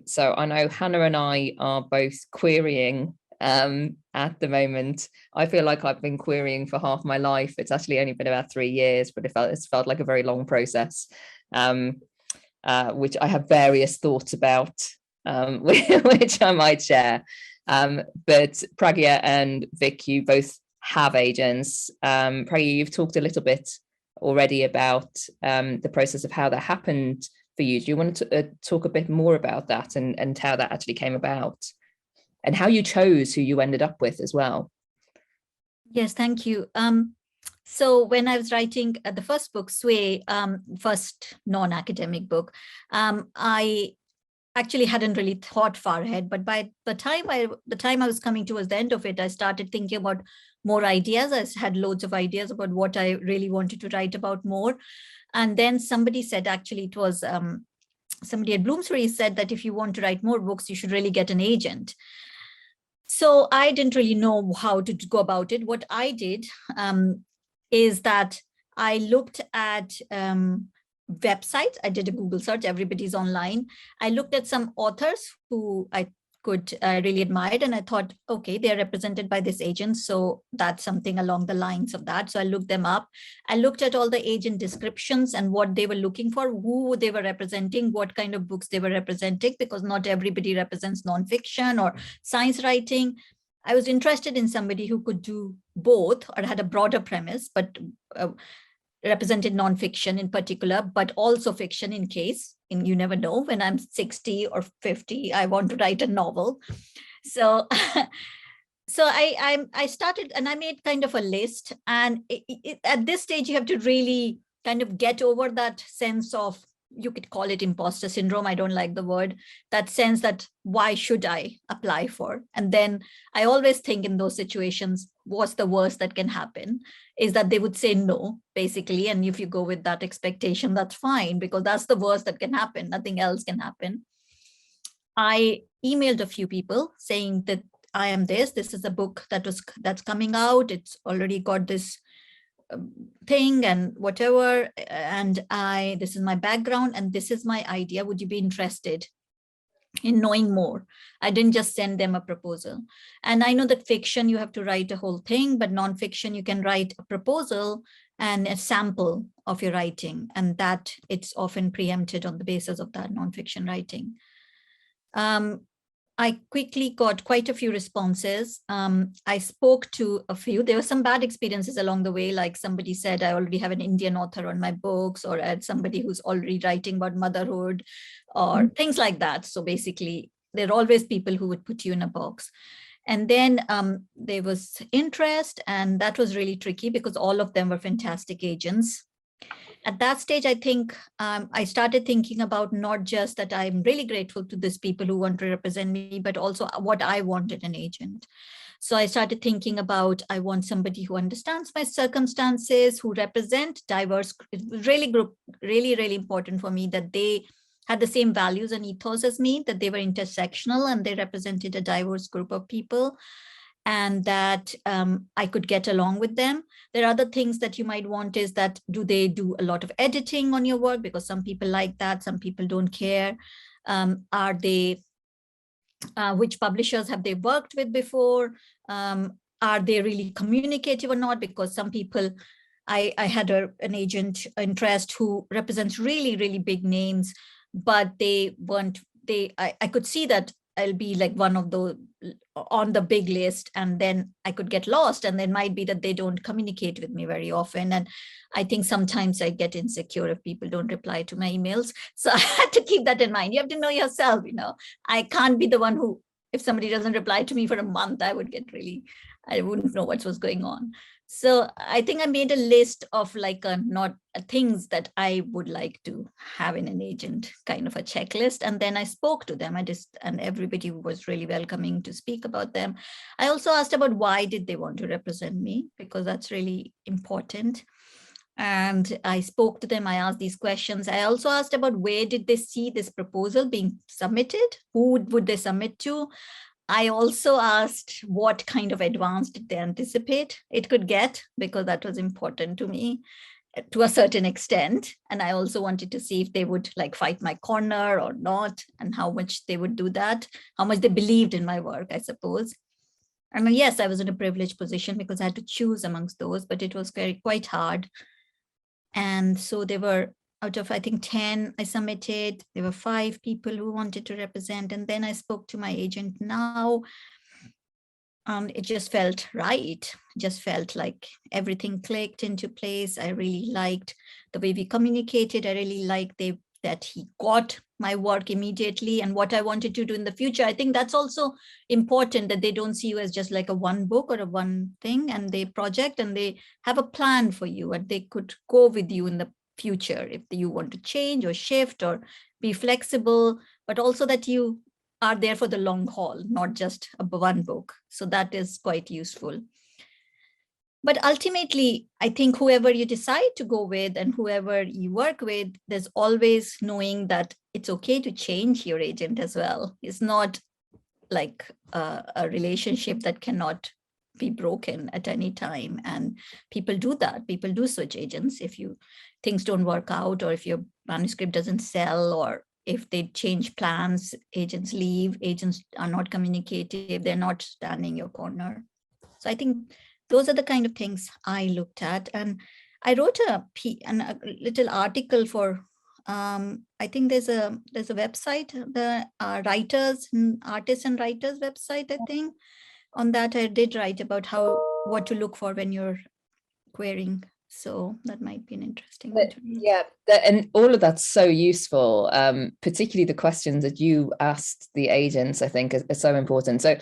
So I know Hannah and I are both querying at the moment. I feel like I've been querying for half my life. It's actually only been about 3 years, but it's felt like a very long process, which I have various thoughts about, which I might share. But Pragya and Vic, you both have agents. Pragya, you've talked a little bit already about the process of how that happened for you. Do you want to talk a bit more about that and how that actually came about? And how you chose who you ended up with as well. Yes, thank you. So when I was writing the first book, Sway, first non-academic book, I actually hadn't really thought far ahead. But by the time I was coming towards the end of it, I started thinking about more ideas. I had loads of ideas about what I really wanted to write about more. And then somebody said, actually, it was somebody at Bloomsbury said that if you want to write more books, you should really get an agent. So I didn't really know how to go about it. What I did is that I looked at websites. I did a Google search. Everybody's online. I looked at some authors who I could really admired, and I thought, okay, they're represented by this agent, so that's something along the lines of that. So I looked them up. I looked at all the agent descriptions and what they were looking for, who they were representing, what kind of books they were representing, because not everybody represents nonfiction or science writing. I was interested in somebody who could do both or had a broader premise, but represented nonfiction in particular, but also fiction in case, and you never know, when I'm 60 or 50, I want to write a novel. So, I started and I made kind of a list. And at this stage, you have to really kind of get over that sense of, you could call it imposter syndrome. I don't like the word, that sense that why should I apply for? And then I always think in those situations, what's the worst that can happen is that they would say no, basically. And if you go with that expectation, that's fine, because that's the worst that can happen. Nothing else can happen. I emailed a few people saying that I am this is a book that's coming out. It's already got this thing and whatever, and this is my background and this is my idea. Would you be interested in knowing more? I didn't just send them a proposal. And I know that fiction, you have to write a whole thing, but nonfiction, you can write a proposal and a sample of your writing, and that it's often preempted on the basis of that nonfiction writing. I quickly got quite a few responses. I spoke to a few. There were some bad experiences along the way, like somebody said, I already have an Indian author on my books, or I had somebody who's already writing about motherhood, or things like that. So basically, there are always people who would put you in a box. And then there was interest, and that was really tricky because all of them were fantastic agents. At that stage, I think I started thinking about not just that I'm really grateful to these people who want to represent me, but also what I wanted an agent. So I started thinking about, I want somebody who understands my circumstances, who represent diverse, really important for me that they had the same values and ethos as me, that they were intersectional and they represented a diverse group of people, and that I could get along with them. There are other things that you might want is that, do they do a lot of editing on your work? Because some people like that, some people don't care. Are they, which publishers have they worked with before? Are they really communicative or not? Because some people, I had an agent interest who represents really, really big names, but they weren't, I could see that I'll be like one of those on the big list, and then I could get lost. And then might be that they don't communicate with me very often. And I think sometimes I get insecure if people don't reply to my emails. So I had to keep that in mind. You have to know yourself, I can't be the one who, if somebody doesn't reply to me for a month, I wouldn't know what was going on. So I think I made a list of like not things that I would like to have in an agent, kind of a checklist. And then I spoke to them. And everybody was really welcoming to speak about them. I also asked about why did they want to represent me, because that's really important. And I spoke to them. I asked these questions. I also asked about where did they see this proposal being submitted? Who would they submit to? I also asked what kind of advance did they anticipate it could get, because that was important to me to a certain extent. And I also wanted to see if they would like fight my corner or not, and how much they would do that, how much they believed in my work, I suppose. And yes, I was in a privileged position because I had to choose amongst those, but it was quite hard. And so there were, out of, I think, 10 I submitted, there were 5 people who wanted to represent. And then I spoke to my agent now. It just felt right. Just felt like everything clicked into place. I really liked the way we communicated. I really liked that he got my work immediately and what I wanted to do in the future. I think that's also important, that they don't see you as just like a one book or a one thing and they project, and they have a plan for you, and they could go with you in the future if you want to change or shift or be flexible, but also that you are there for the long haul, not just a one book. So that is quite useful. But ultimately, I think whoever you decide to go with and whoever you work with, there's always knowing that it's okay to change your agent as well. It's not like a relationship that cannot be broken at any time. And people do that. People do switch agents if things don't work out, or if your manuscript doesn't sell, or if they change plans, agents leave, agents are not communicative, they're not standing your corner. So I think those are the kind of things I looked at. And I wrote a little article for, I think there's a website, the artists and writers website, I think. On that, I did write about what to look for when you're querying. So that might be an interesting one to read. Yeah, and all of that's so useful, particularly the questions that you asked the agents, I think are so important. So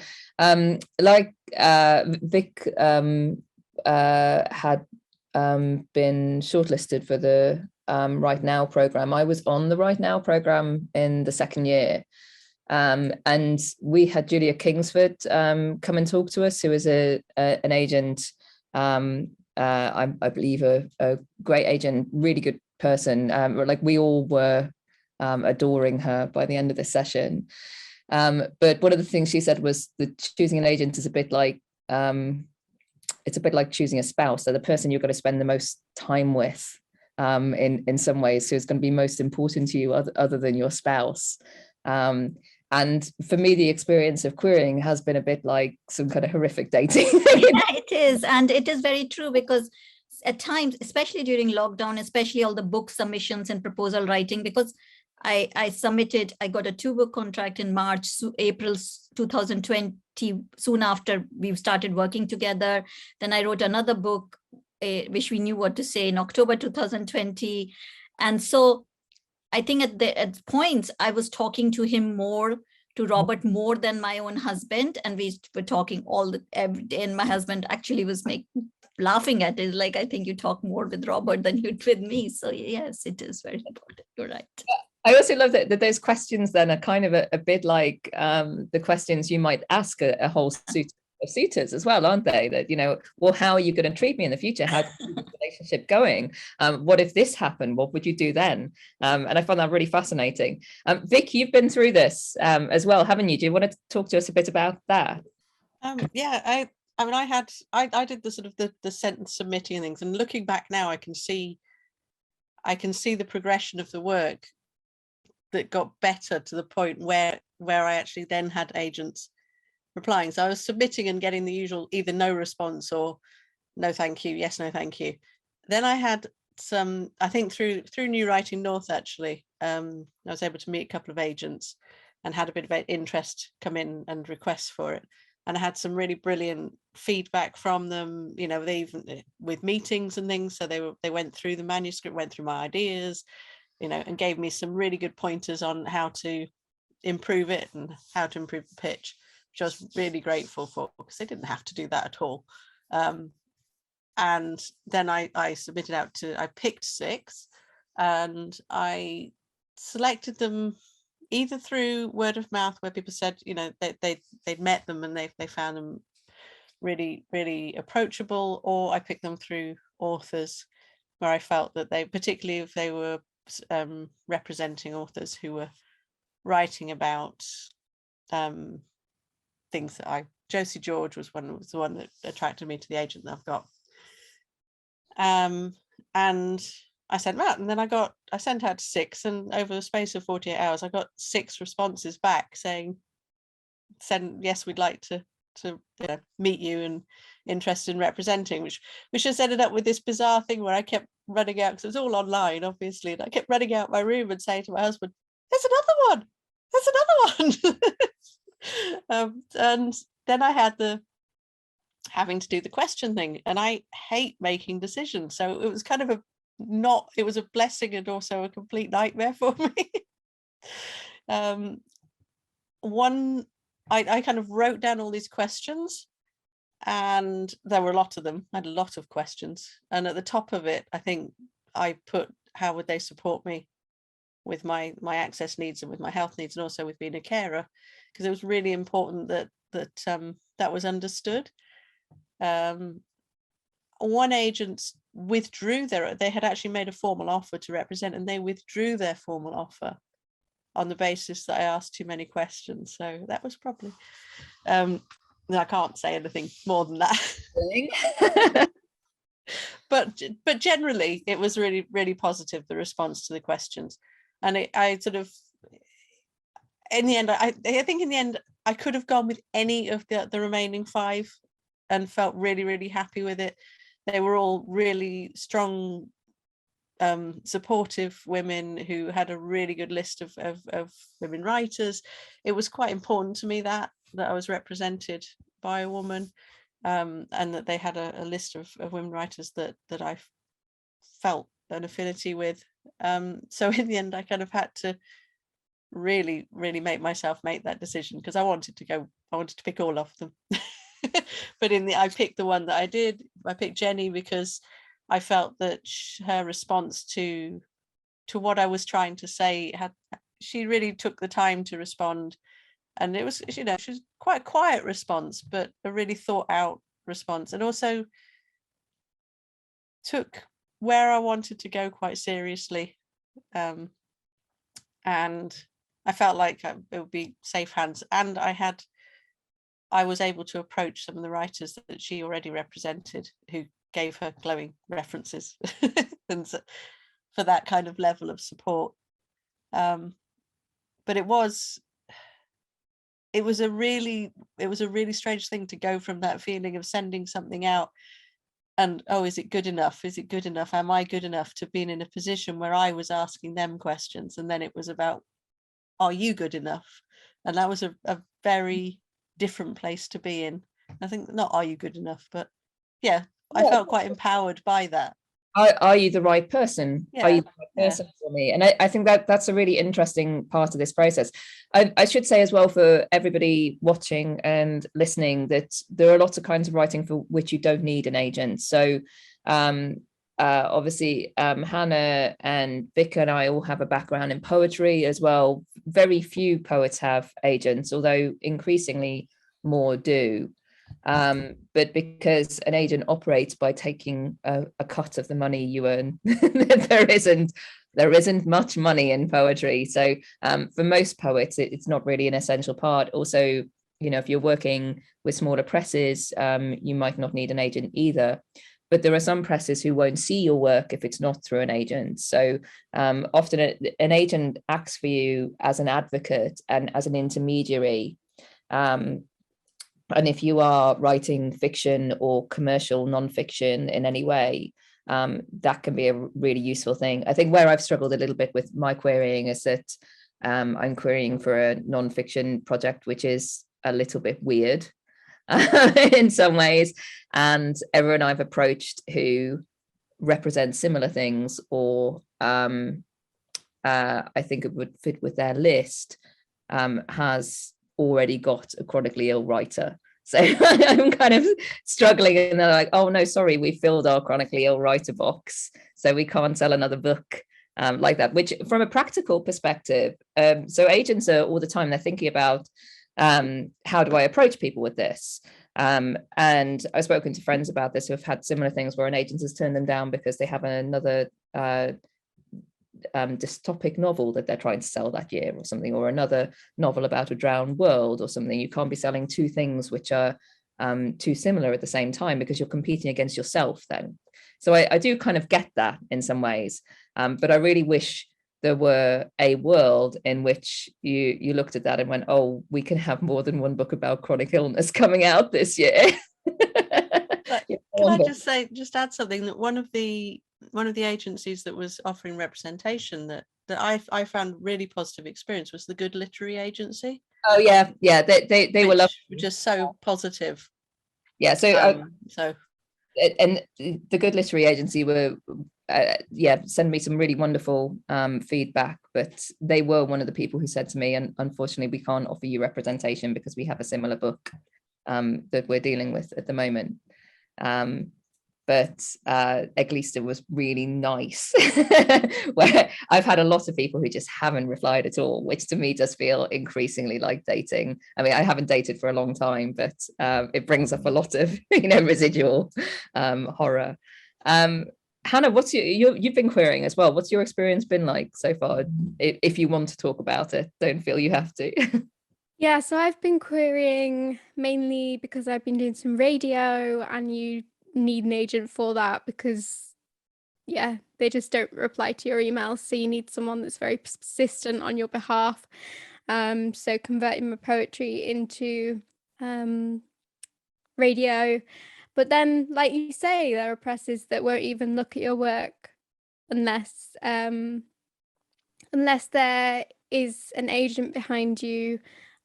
like Vic had been shortlisted for the Right Now program. I was on the Right Now program in the second year. And we had Julia Kingsford come and talk to us, who is an agent, I believe a great agent, really good person. Like we all were adoring her by the end of the session. But one of the things she said was that choosing an agent is a bit like, it's a bit like choosing a spouse. So the person you're going to spend the most time with in some ways, so it's going to be most important to you other than your spouse. And for me, the experience of querying has been a bit like some kind of horrific dating. Yeah, it is. And it is very true, because at times, especially during lockdown, especially all the book submissions and proposal writing, because I got a 2-book contract in April 2020, soon after we started working together. Then I wrote another book, which we knew what to say, in October 2020. And so I think at points I was talking to Robert more than my own husband, and we were talking every day, and my husband actually was laughing at it, like, I think you talk more with Robert than you with me. So yes, it is very important. You're right. I also love that those questions then are kind of a bit like the questions you might ask a whole suit of suitors as well, aren't they? That, well, how are you going to treat me in the future? How do you keep the relationship going? What if this happened? What would you do then? And I found that really fascinating. Vic, you've been through this as well, haven't you? Do you want to talk to us a bit about that? Yeah, I did the sort of the sentence submitting and things, and looking back now, I can see the progression of the work that got better to the point where I actually then had agents replying. So I was submitting and getting the usual either no response or no thank you, yes, no thank you. Then I had I think through New Writing North, actually, I was able to meet a couple of agents, had a bit of interest come in and requests for it. And I had some really brilliant feedback from them, you know, they even with meetings and things. So they went through the manuscript, went through my ideas, you know, and gave me some really good pointers on how to improve it and how to improve the pitch, which I was really grateful for, because they didn't have to do that at all. And then I submitted out to, I picked 6, and I selected them either through word of mouth, where people said, you know, they'd met them and they found them really, really approachable, or I picked them through authors where I felt that they, particularly if they were representing authors who were writing about things that Josie George was the one that attracted me to the agent that I've got. And I sent them out, and then I sent out to 6, and over the space of 48 hours, I got 6 responses back saying, yes, we'd like to you know, meet you and interested in representing, which just ended up with this bizarre thing where I kept running out, because it was all online, obviously, and I kept running out my room and saying to my husband, there's another one. And then I had having to do the question thing, and I hate making decisions, so it was kind of it was a blessing and also a complete nightmare for me. I kind of wrote down all these questions, and there were a lot of them. I had a lot of questions, and at the top of it, I think I put, how would they support me with my access needs and with my health needs, and also with being a carer, because it was really important that was understood. One agent withdrew they had actually made a formal offer to represent, and they withdrew their formal offer on the basis that I asked too many questions. So that was probably, I can't say anything more than that. but generally it was really, really positive, the response to the questions. And I sort of, in the end, I think in the end, I could have gone with any of the remaining 5 and felt really, really happy with it. They were all really strong, supportive women who had a really good list of women writers. It was quite important to me that I was represented by a woman, and that they had a list of women writers that I felt an affinity with. So in the end, I kind of had to really, really make myself make that decision, because I wanted to pick all of them. But I picked the one that I did. I picked Jenny because I felt that her response to what I was trying to say she really took the time to respond, and it was, you know, she was quite a quiet response, but a really thought out response, and also took where I wanted to go quite seriously, and I felt like it would be safe hands, and I was able to approach some of the writers that she already represented, who gave her glowing references and for that kind of level of support. But it was a really strange thing to go from that feeling of sending something out and, oh, is it good enough? Is it good enough? Am I good enough? To being in a position where I was asking them questions, and then it was about, are you good enough? And that was a very different place to be in. I think, not are you good enough, but yeah, I felt quite empowered by that. Are you the right person? Yeah, are you the right person for me? And I think that's a really interesting part of this process. I should say as well, for everybody watching and listening, that there are lots of kinds of writing for which you don't need an agent. So obviously Hannah and Vic and I all have a background in poetry as well. Very few poets have agents, although increasingly more do. But because an agent operates by taking a cut of the money you earn, there isn't much money in poetry. So for most poets, it's not really an essential part. Also, you know, if you're working with smaller presses, you might not need an agent either. But there are some presses who won't see your work if it's not through an agent. So often an agent acts for you as an advocate and as an intermediary. And if you are writing fiction or commercial nonfiction in any way, that can be a really useful thing. I think where I've struggled a little bit with my querying is that I'm querying for a non-fiction project, which is a little bit weird in some ways. And everyone I've approached who represents similar things, or I think it would fit with their list, has already got a chronically ill writer. So I'm kind of struggling, and they're like, oh no, sorry, we filled our chronically ill writer box, so we can't sell another book like that. Which from a practical perspective, so agents are all the time, they're thinking about how do I approach people with this? And I've spoken to friends about this who have had similar things where an agent has turned them down because they have another dystopic novel that they're trying to sell that year, or something, or another novel about a drowned world or something. You can't be selling two things which are too similar at the same time, because you're competing against yourself then. So I do kind of get that in some ways, but I really wish there were a world in which you looked at that and went, oh, we can have more than one book about chronic illness coming out this year. Can I just add something, that one of the agencies that was offering representation that I found really positive experience was the Good Literary Agency. Oh yeah, they were lovely. Just so positive. Yeah, so and the Good Literary Agency were send me some really wonderful feedback, but they were one of the people who said to me, and unfortunately we can't offer you representation because we have a similar book that we're dealing with at the moment. But at least it was really nice, where I've had a lot of people who just haven't replied at all, which to me does feel increasingly like dating. I mean, I haven't dated for a long time, but it brings up a lot of, residual horror. Hannah, what's you've been querying as well. What's your experience been like so far? If you want to talk about it, don't feel you have to. Yeah, so I've been querying mainly because I've been doing some radio, and you need an agent for that because they just don't reply to your emails, so you need someone that's very persistent on your behalf. So converting my poetry into radio, but then, like you say, there are presses that won't even look at your work unless there is an agent behind you.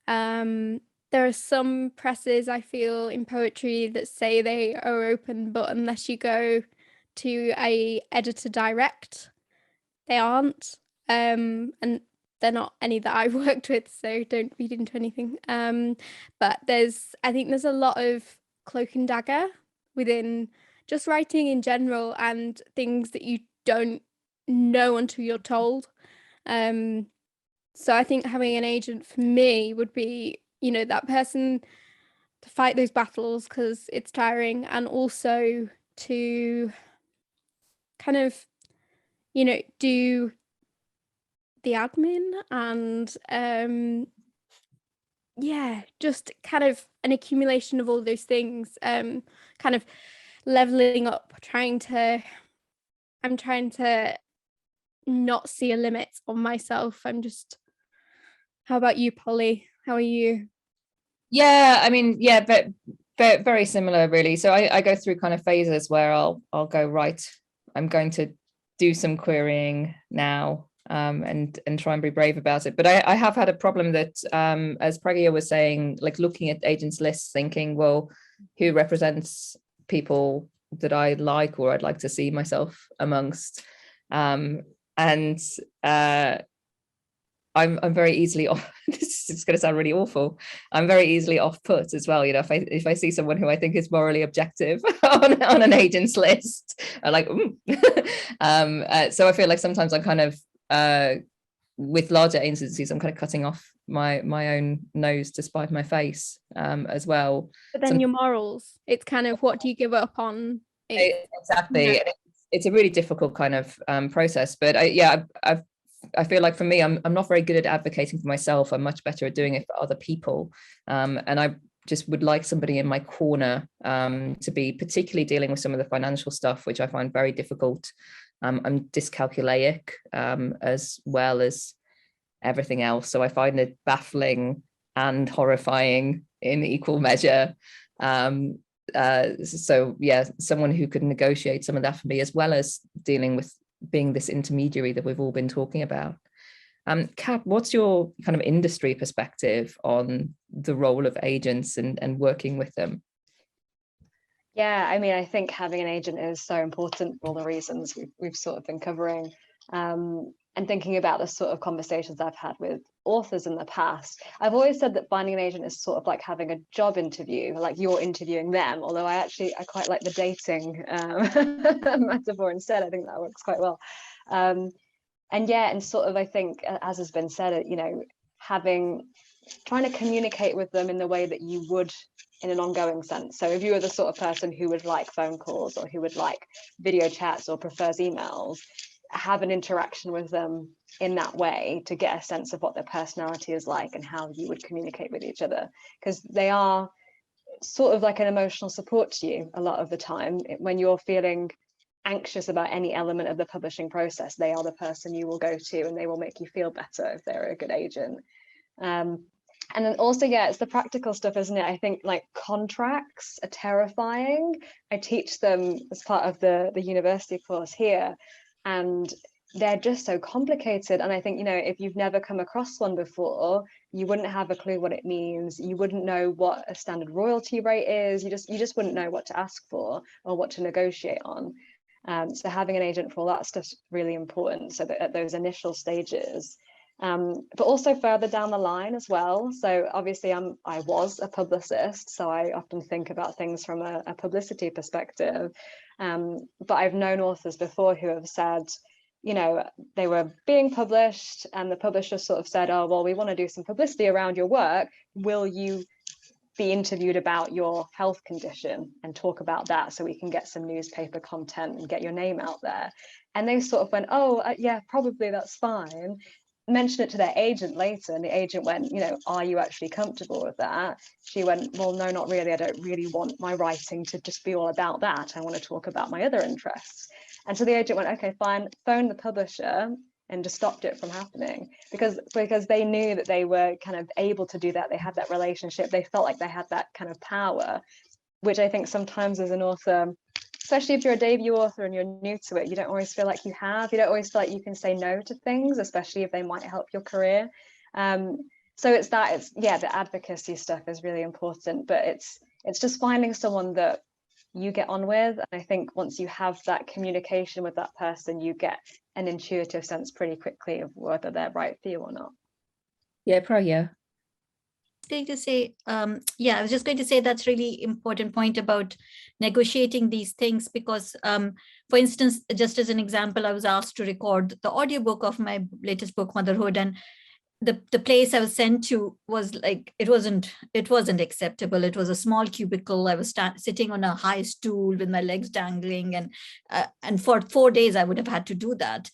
There are some presses, I feel, in poetry that say they are open, but unless you go to a editor direct, they aren't. And they're not any that I've worked with, so don't read into anything. But I think there's a lot of cloak and dagger within just writing in general, and things that you don't know until you're told. So I think having an agent for me would be, that person to fight those battles, because it's tiring, and also to kind of, do the admin and just kind of an accumulation of all those things, kind of leveling up, I'm trying to not see a limit on myself. How about you, Polly? How are you? Yeah, I mean, but very similar, really. So I go through kind of phases where I'll go, right, I'm going to do some querying now, and try and be brave about it. But I have had a problem that, as Pragya was saying, like looking at agents' lists, thinking, well, who represents people that I like or I'd like to see myself amongst, and I'm very easily off. This is going to sound really awful. I'm very easily off put as well. If I see someone who I think is morally objective on an agent's list, I'm like, so I feel like sometimes I'm kind of with larger agencies, I'm kind of cutting off my own nose to spite my face as well. But then your morals, it's kind of, what do you give up on? Exactly. It's a really difficult kind of process. But I feel like for me, I'm not very good at advocating for myself. I'm much better at doing it for other people. And I just would like somebody in my corner to be particularly dealing with some of the financial stuff, which I find very difficult. I'm dyscalculic as well as everything else. So I find it baffling and horrifying in equal measure. So yeah, someone who could negotiate some of that for me, as well as dealing with being this intermediary that we've all been talking about. Kat, what's your kind of industry perspective on the role of agents and working with them? Yeah, I mean, I think having an agent is so important for all the reasons we've sort of been covering. And thinking about the sort of conversations I've had with authors in the past, I've always said that finding an agent is sort of like having a job interview, like you're interviewing them. Although I quite like the dating metaphor instead. I think that works quite well. And yeah, and sort of I think, as has been said, you know, trying to communicate with them in the way that you would in an ongoing sense. So if you were the sort of person who would like phone calls or who would like video chats or prefers emails, have an interaction with them in that way to get a sense of what their personality is like and how you would communicate with each other, because they are sort of like an emotional support to you a lot of the time. When you're feeling anxious about any element of the publishing process, they are the person you will go to, and they will make you feel better if they're a good agent. And then also, yeah, it's the practical stuff, isn't it? I think like contracts are terrifying. I teach them as part of the university course here, and they're just so complicated. And I think, you know, if you've never come across one before, you wouldn't have a clue what it means. You wouldn't know what a standard royalty rate is. You just wouldn't know what to ask for or what to negotiate on. So having an agent for all that stuff's really important, so that at those initial stages, but also further down the line as well. So obviously I was a publicist, so I often think about things from a publicity perspective. But I've known authors before who have said, you know, they were being published and the publisher sort of said, oh, well, we want to do some publicity around your work. Will you be interviewed about your health condition and talk about that so we can get some newspaper content and get your name out there? And they sort of went, oh, yeah, probably, that's fine. Mention it to their agent later, and the agent went, you know, are you actually comfortable with that? She went, well, no, not really. I don't really want my writing to just be all about that. I want to talk about my other interests. And so the agent went, okay, fine, phone the publisher, and just stopped it from happening, because they knew that they were kind of able to do that. They had that relationship. They felt like they had that kind of power, which I think sometimes as an author, especially if you're a debut author and you're new to it, you don't always feel like you don't always feel like you can say no to things, especially if they might help your career. So it's the advocacy stuff is really important, but it's just finding someone that you get on with. And I think once you have that communication with that person, you get an intuitive sense pretty quickly of whether they're right for you or not. Yeah, Pragya. Going to say, I was just going to say that's really important point about negotiating these things, because for instance, just as an example, I was asked to record the audiobook of my latest book, Motherhood, and the place I was sent to was like, it wasn't acceptable. It was a small cubicle. I was sitting on a high stool with my legs dangling, and for 4 days I would have had to do that.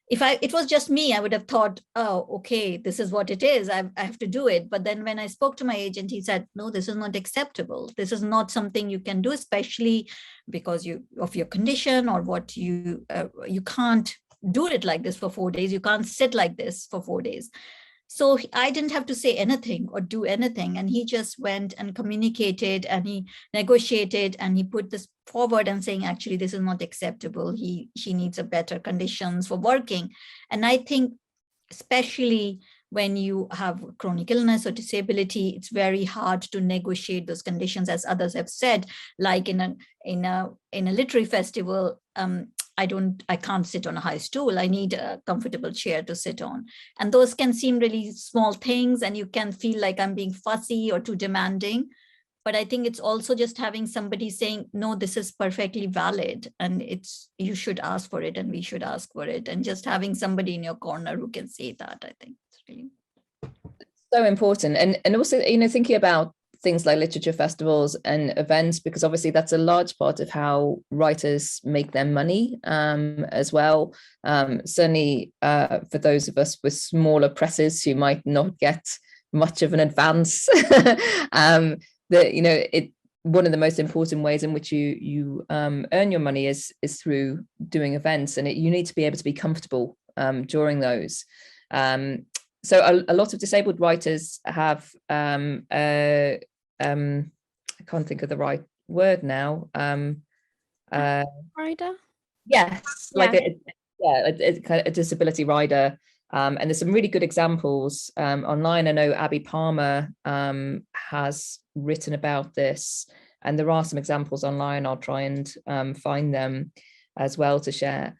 If it was just me, I would have thought, oh, okay, this is what it is. I have to do it. But then when I spoke to my agent, he said, no, this is not acceptable. This is not something you can do, especially because of your condition or what you can't do it like this for 4 days. You can't sit like this for 4 days. So I didn't have to say anything or do anything. And he just went and communicated and he negotiated and he put this forward and saying, actually, this is not acceptable. She needs a better conditions for working. And I think, especially when you have chronic illness or disability, it's very hard to negotiate those conditions, as others have said, like in a literary festival, I can't sit on a high stool. I need a comfortable chair to sit on. And those can seem really small things, and you can feel like I'm being fussy or too demanding. But I think it's also just having somebody saying, no, this is perfectly valid, and you should ask for it, and we should ask for it. And just having somebody in your corner who can say that, I think it's really so important. And also, you know, thinking about things like literature festivals and events, because obviously that's a large part of how writers make their money as well. Certainly for those of us with smaller presses who might not get much of an advance, one of the most important ways in which you earn your money is through doing events, and you need to be able to be comfortable during those. So a lot of disabled writers have I can't think of the right word now. Rider? Yes, like a disability rider And there's some really good examples online. I know Abby Palmer has written about this, and there are some examples online. I'll try and find them as well to share,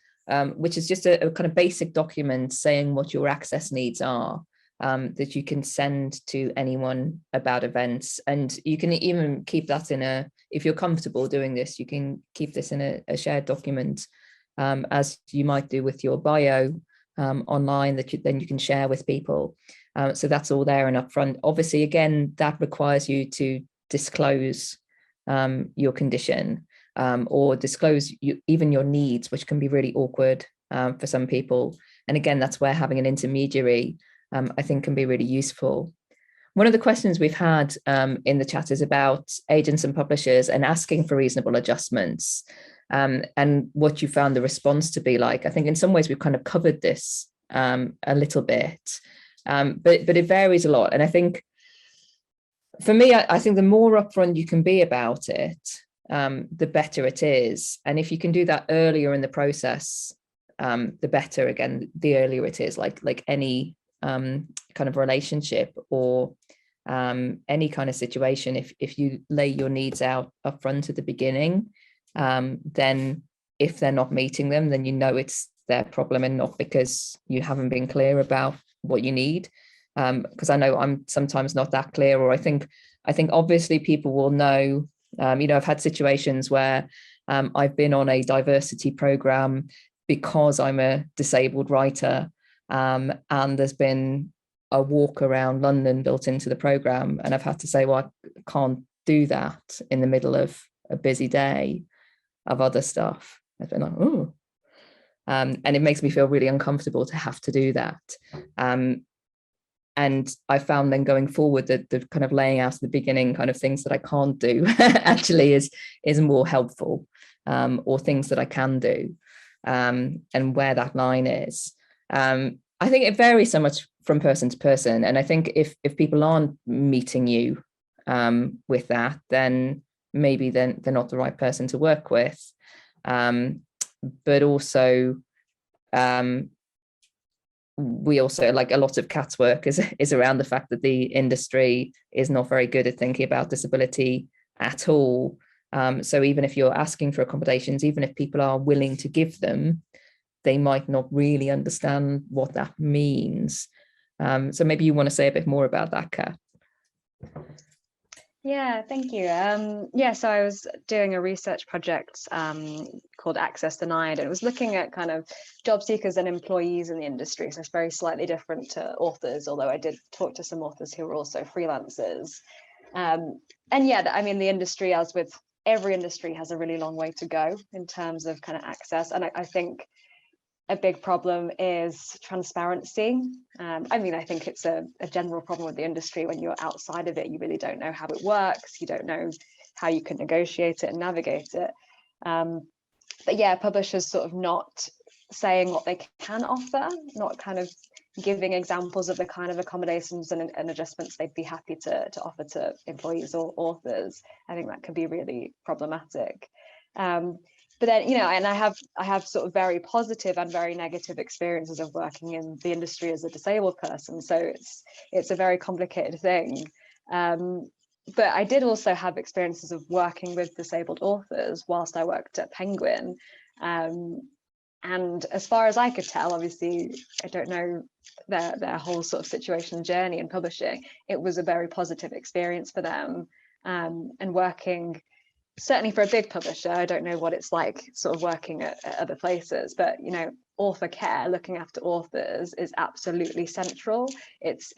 which is just a kind of basic document saying what your access needs are, that you can send to anyone about events. And you can even keep that if you're comfortable doing this, you can keep this in a shared document, as you might do with your bio online, that then you can share with people. So that's all there and upfront. Obviously, again, that requires you to disclose your condition, or disclose even your needs, which can be really awkward for some people. And again, that's where having an intermediary, I think, can be really useful. One of the questions we've had in the chat is about agents and publishers and asking for reasonable adjustments, and what you found the response to be like. I think in some ways we've kind of covered this a little bit, but it varies a lot. And I think for me, I think the more upfront you can be about it, the better it is. And if you can do that earlier in the process, the better. Again, the earlier it is, like any kind of relationship or any kind of situation. If you lay your needs out upfront at the beginning, then if they're not meeting them, then you know it's their problem and not because you haven't been clear about what you need. Because I know I'm sometimes not that clear, or I think obviously people will know. I've had situations where I've been on a diversity program because I'm a disabled writer, and there's been a walk around London built into the program, and I've had to say, well, I can't do that in the middle of a busy day of other stuff. I've been like, oh, and it makes me feel really uncomfortable to have to do that. And I found then going forward that the kind of laying out at the beginning kind of things that I can't do actually is more helpful, or things that I can do, and where that line is. I think it varies so much from person to person. And I think if people aren't meeting you with that, then maybe then they're not the right person to work with. But also, we also, like, a lot of Kat's work is around the fact that the industry is not very good at thinking about disability at all. So even if you're asking for accommodations, even if people are willing to give them, they might not really understand what that means. So maybe you want to say a bit more about that, Kat. Yeah, thank you. So I was doing a research project called Access Denied, and it was looking at kind of job seekers and employees in the industry. So it's very slightly different to authors, although I did talk to some authors who were also freelancers. And yeah, I mean, the industry, as with every industry, has a really long way to go in terms of kind of access. And I think a big problem is transparency. I think it's a general problem with the industry. When you're outside of it, you really don't know how it works. You don't know how you can negotiate it and navigate it. But yeah, publishers sort of not saying what they can offer, not kind of giving examples of the kind of accommodations and adjustments they'd be happy to offer to employees or authors. I think that can be really problematic. But then, and I have sort of very positive and very negative experiences of working in the industry as a disabled person. So it's a very complicated thing. But I did also have experiences of working with disabled authors whilst I worked at Penguin. And as far as I could tell, obviously, I don't know their whole sort of situation and journey in publishing. It was a very positive experience for them, and working. Certainly for a big publisher, I don't know what it's like sort of working at other places, but author care, looking after authors, is absolutely central. It's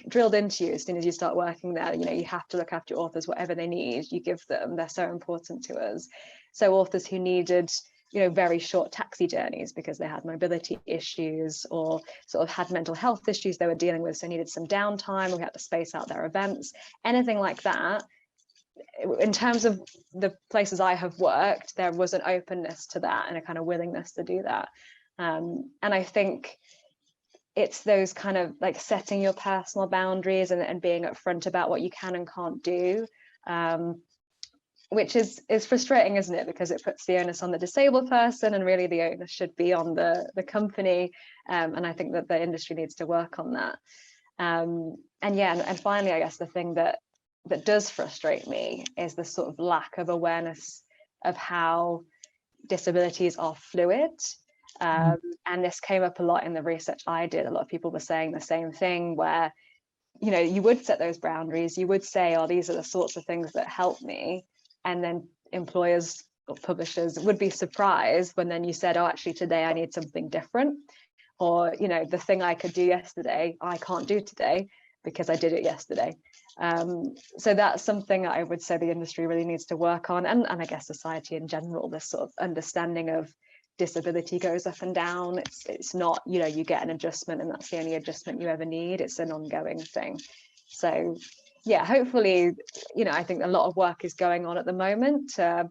drilled into you as soon as you start working there. You have to look after your authors, whatever they need, you give them. They're so important to us. So authors who needed very short taxi journeys because they had mobility issues or sort of had mental health issues they were dealing with, so needed some downtime, or we had to space out their events, anything like that. In terms of the places I have worked, there was an openness to that and a kind of willingness to do that. And I think it's those kind of like setting your personal boundaries and being upfront about what you can and can't do. which is frustrating, isn't it? Because it puts the onus on the disabled person, and really the onus should be on the company. And I think that the industry needs to work on that. And finally, I guess the thing that does frustrate me is the sort of lack of awareness of how disabilities are fluid. And this came up a lot in the research I did. A lot of people were saying the same thing, where, you know, you would set those boundaries, you would say, oh, these are the sorts of things that help me. And then employers or publishers would be surprised when then you said, oh, actually, today I need something different. Or, you know, the thing I could do yesterday, I can't do today because I did it yesterday. So that's something I would say the industry really needs to work on. And I guess society in general, this sort of understanding of disability goes up and down. It's not, you know, you get an adjustment and that's the only adjustment you ever need. It's an ongoing thing. So yeah, hopefully, you know, I think a lot of work is going on at the moment to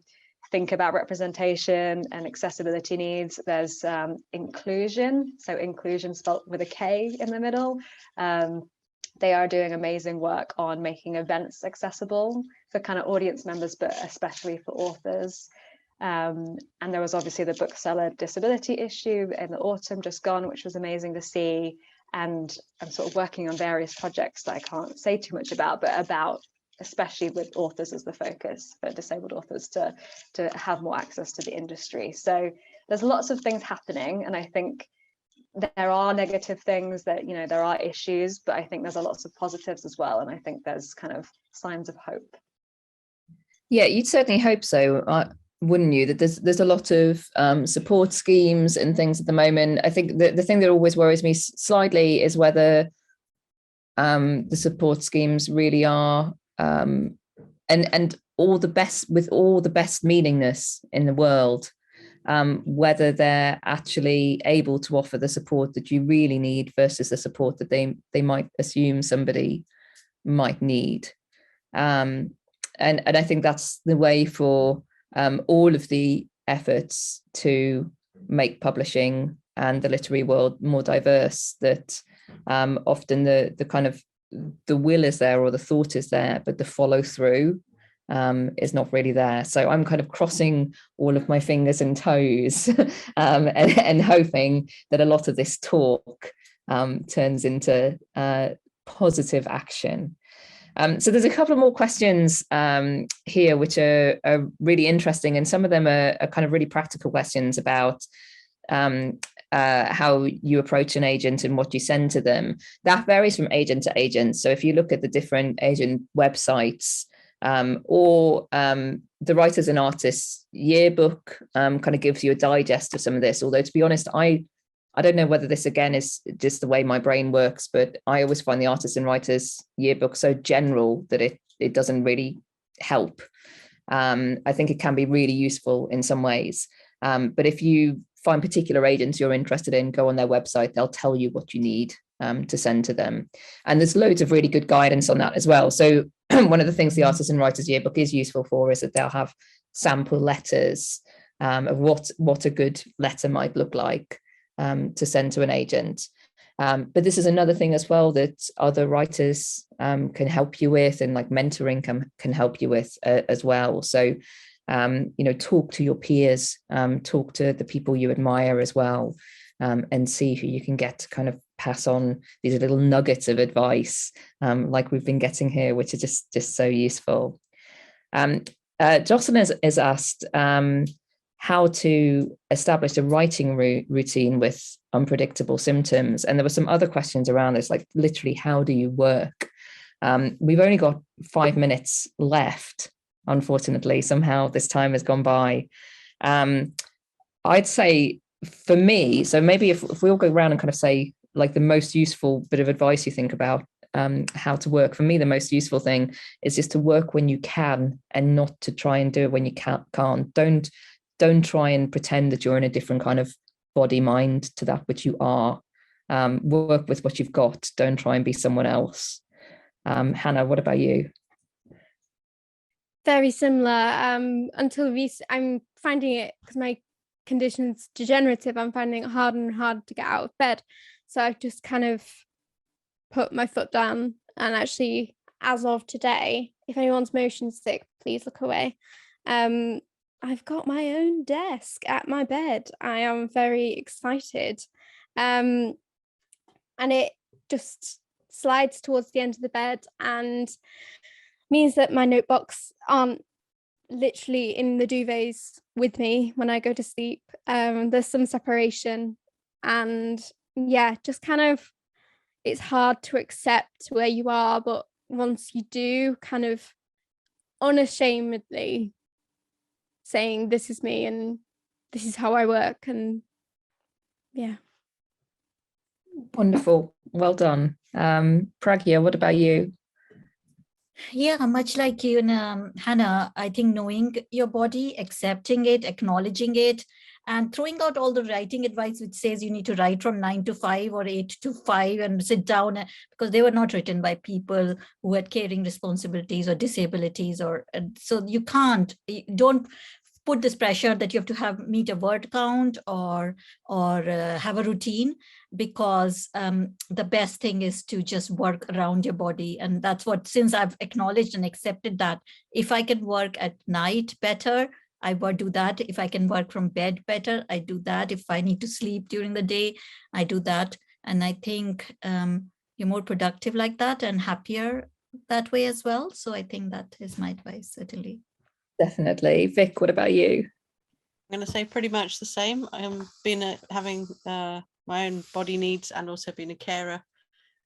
think about representation and accessibility needs. There's inclusion, so inclusion spelled with a K in the middle. They are doing amazing work on making events accessible for kind of audience members, but especially for authors. And there was obviously the bookseller disability issue in the autumn just gone, which was amazing to see. And I'm sort of working on various projects that I can't say too much about, but about especially with authors as the focus, for disabled authors to have more access to the industry. So there's lots of things happening, and I think there are negative things that, you know, there are issues, but I think there's a lots of positives as well, and I think there's kind of signs of hope. Yeah, you'd certainly hope so, wouldn't you? That there's a lot of support schemes and things at the moment. I think the thing that always worries me slightly is whether the support schemes really are and all the best, with all the best meaningness in the world, whether they're actually able to offer the support that you really need versus the support that they might assume somebody might need. And I think that's the way for all of the efforts to make publishing and the literary world more diverse, that often the kind of the will is there or the thought is there, but the follow through is not really there. So I'm kind of crossing all of my fingers and toes and hoping that a lot of this talk turns into positive action. So there's a couple of more questions here, which are really interesting. And some of them are kind of really practical questions about how you approach an agent and what you send to them. That varies from agent to agent. So if you look at the different agent websites, or the Writers and Artists Yearbook kind of gives you a digest of some of this. Although, to be honest, I don't know whether this, again, is just the way my brain works, but I always find the Artists and Writers Yearbook so general that it doesn't really help. I think it can be really useful in some ways. But if you find particular agents you're interested in, go on their website, they'll tell you what you need to send to them. And there's loads of really good guidance on that as well. So one of the things the Artists and Writers Yearbook is useful for is that they'll have sample letters of what a good letter might look like to send to an agent. But this is another thing as well that other writers can help you with, and like mentoring can help you with as well. So, talk to your peers, talk to the people you admire as well, and see who you can get to kind of pass on these little nuggets of advice like we've been getting here, which are just so useful. Jocelyn has asked how to establish a writing routine with unpredictable symptoms. And there were some other questions around this, like literally, how do you work? We've only got 5 minutes left, unfortunately. Somehow this time has gone by. I'd say for me, so maybe if we all go around and kind of say like the most useful bit of advice you think about how to work, for me, the most useful thing is just to work when you can and not to try and do it when you can't. Don't try and pretend that you're in a different kind of body mind to that which you are. Work with what you've got. Don't try and be someone else. Hannah, what about you? Very similar. Until I'm finding it, because my condition's degenerative, I'm finding it harder and harder to get out of bed. So I've just kind of put my foot down, and actually, as of today, if anyone's motion sick, please look away. I've got my own desk at my bed. I am very excited. And it just slides towards the end of the bed and means that my notebooks aren't literally in the duvets with me when I go to sleep. There's some separation, and yeah, just kind of, it's hard to accept where you are, but once you do, kind of unashamedly saying, this is me and this is how I work. And yeah. Wonderful. Well done. Pragya, what about you? Yeah, much like you, Hannah, I think knowing your body, accepting it, acknowledging it, and throwing out all the writing advice which says you need to write from 9 to 5 or 8 to 5 and sit down, because they were not written by people who had caring responsibilities or disabilities, or so you don't put this pressure that you have to meet a word count or have a routine, because the best thing is to just work around your body. And that's what, since I've acknowledged and accepted that if I can work at night better, I would do that. If I can work from bed better, I do that. If I need to sleep during the day, I do that. And I think you're more productive like that and happier that way as well. So I think that is my advice, certainly. Definitely. Vic, what about you? I'm going to say pretty much the same. Having my own body needs and also being a carer,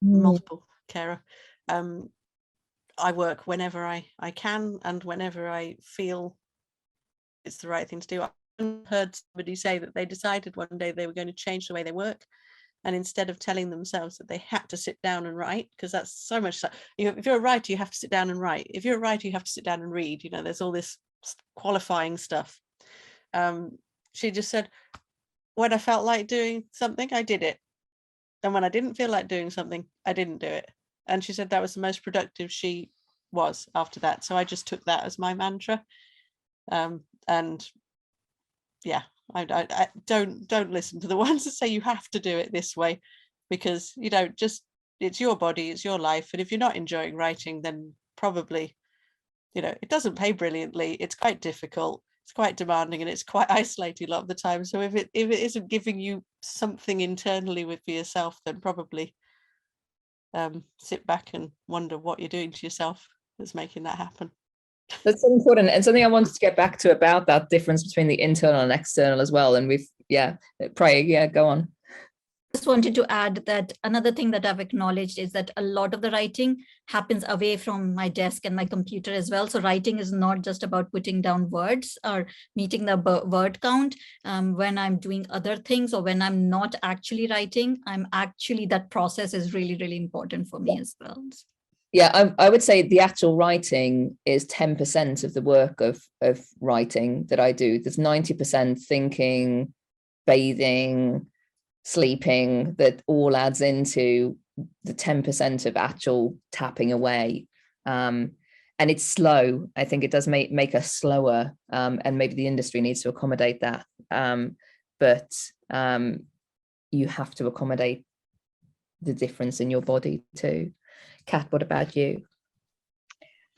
multiple carer. I work whenever I can and whenever I feel it's the right thing to do. I heard somebody say that they decided one day they were going to change the way they work, and instead of telling themselves that they had to sit down and write, because that's so much, if you're a writer, you have to sit down and write. If you're a writer, you have to sit down and read. There's all this qualifying stuff. She just said, when I felt like doing something, I did it, and when I didn't feel like doing something, I didn't do it. And she said that was the most productive she was after that. So I just took that as my mantra. And yeah, I don't listen to the ones that say you have to do it this way, because it's your body, it's your life. And if you're not enjoying writing, then probably, it doesn't pay brilliantly. It's quite difficult. It's quite demanding, and it's quite isolating a lot of the time. So if it isn't giving you something internally for yourself, then probably sit back and wonder what you're doing to yourself that's making that happen. That's so important, and something I wanted to get back to about that difference between the internal and external as well. And go on. Just wanted to add that another thing that I've acknowledged is that a lot of the writing happens away from my desk and my computer as well. So writing is not just about putting down words or meeting the word count. When I'm doing other things or when I'm not actually writing, that process is really, really important for me as well. Yeah, I would say the actual writing is 10% of the work of writing that I do. There's 90% thinking, bathing, sleeping, that all adds into the 10% of actual tapping away. And it's slow. I think it does make us slower, and maybe the industry needs to accommodate that. But you have to accommodate the difference in your body too. Kat, what about you?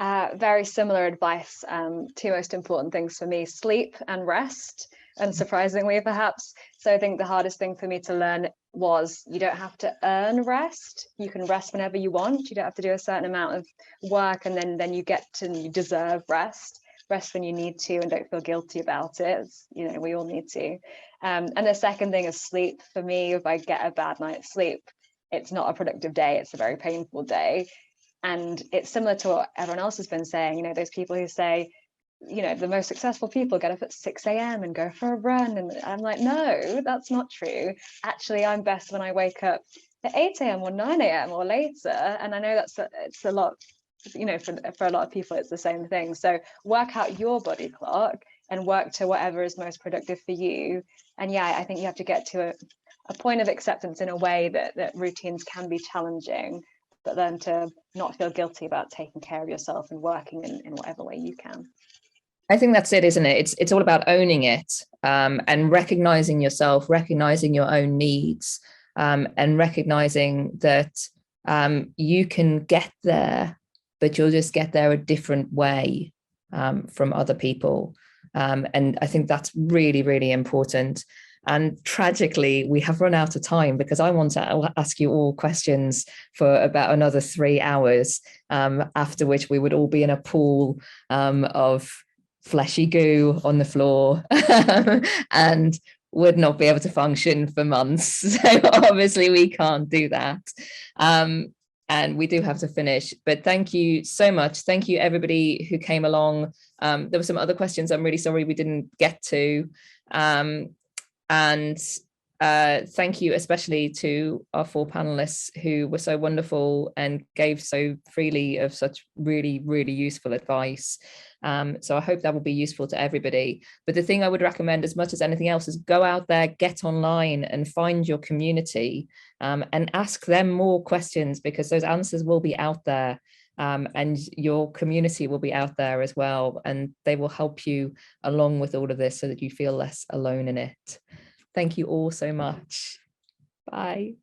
Very similar advice. Two most important things for me: sleep and rest. Unsurprisingly, perhaps. So I think the hardest thing for me to learn was you don't have to earn rest. You can rest whenever you want. You don't have to do a certain amount of work, and then you deserve rest. Rest when you need to, and don't feel guilty about it. We all need to. And the second thing is sleep. For me, if I get a bad night's sleep, it's not a productive day. It's a very painful day. And it's similar to what everyone else has been saying. Those people who say, the most successful people get up at 6 a.m. and go for a run. And I'm like, no, that's not true. Actually, I'm best when I wake up at 8 a.m. or 9 a.m. or later. And I know it's a lot, for a lot of people, it's the same thing. So work out your body clock and work to whatever is most productive for you. And yeah, I think you have to get to a point of acceptance in a way that routines can be challenging, but then to not feel guilty about taking care of yourself and working in whatever way you can. I think that's it, isn't it? It's all about owning it, and recognizing yourself, recognizing your own needs, and recognizing that you can get there but you'll just get there a different way from other people. And I think that's really, really important. And tragically, we have run out of time because I want to ask you all questions for about another 3 hours, after which we would all be in a pool of fleshy goo on the floor and would not be able to function for months. So obviously we can't do that. And we do have to finish, but thank you so much. Thank you everybody who came along. There were some other questions I'm really sorry we didn't get to. And thank you especially to our 4 panelists who were so wonderful and gave so freely of such really, really useful advice. So I hope that will be useful to everybody. But the thing I would recommend as much as anything else is go out there, get online and find your community, and ask them more questions, because those answers will be out there. And your community will be out there as well, and they will help you along with all of this so that you feel less alone in it. Thank you all so much. Bye.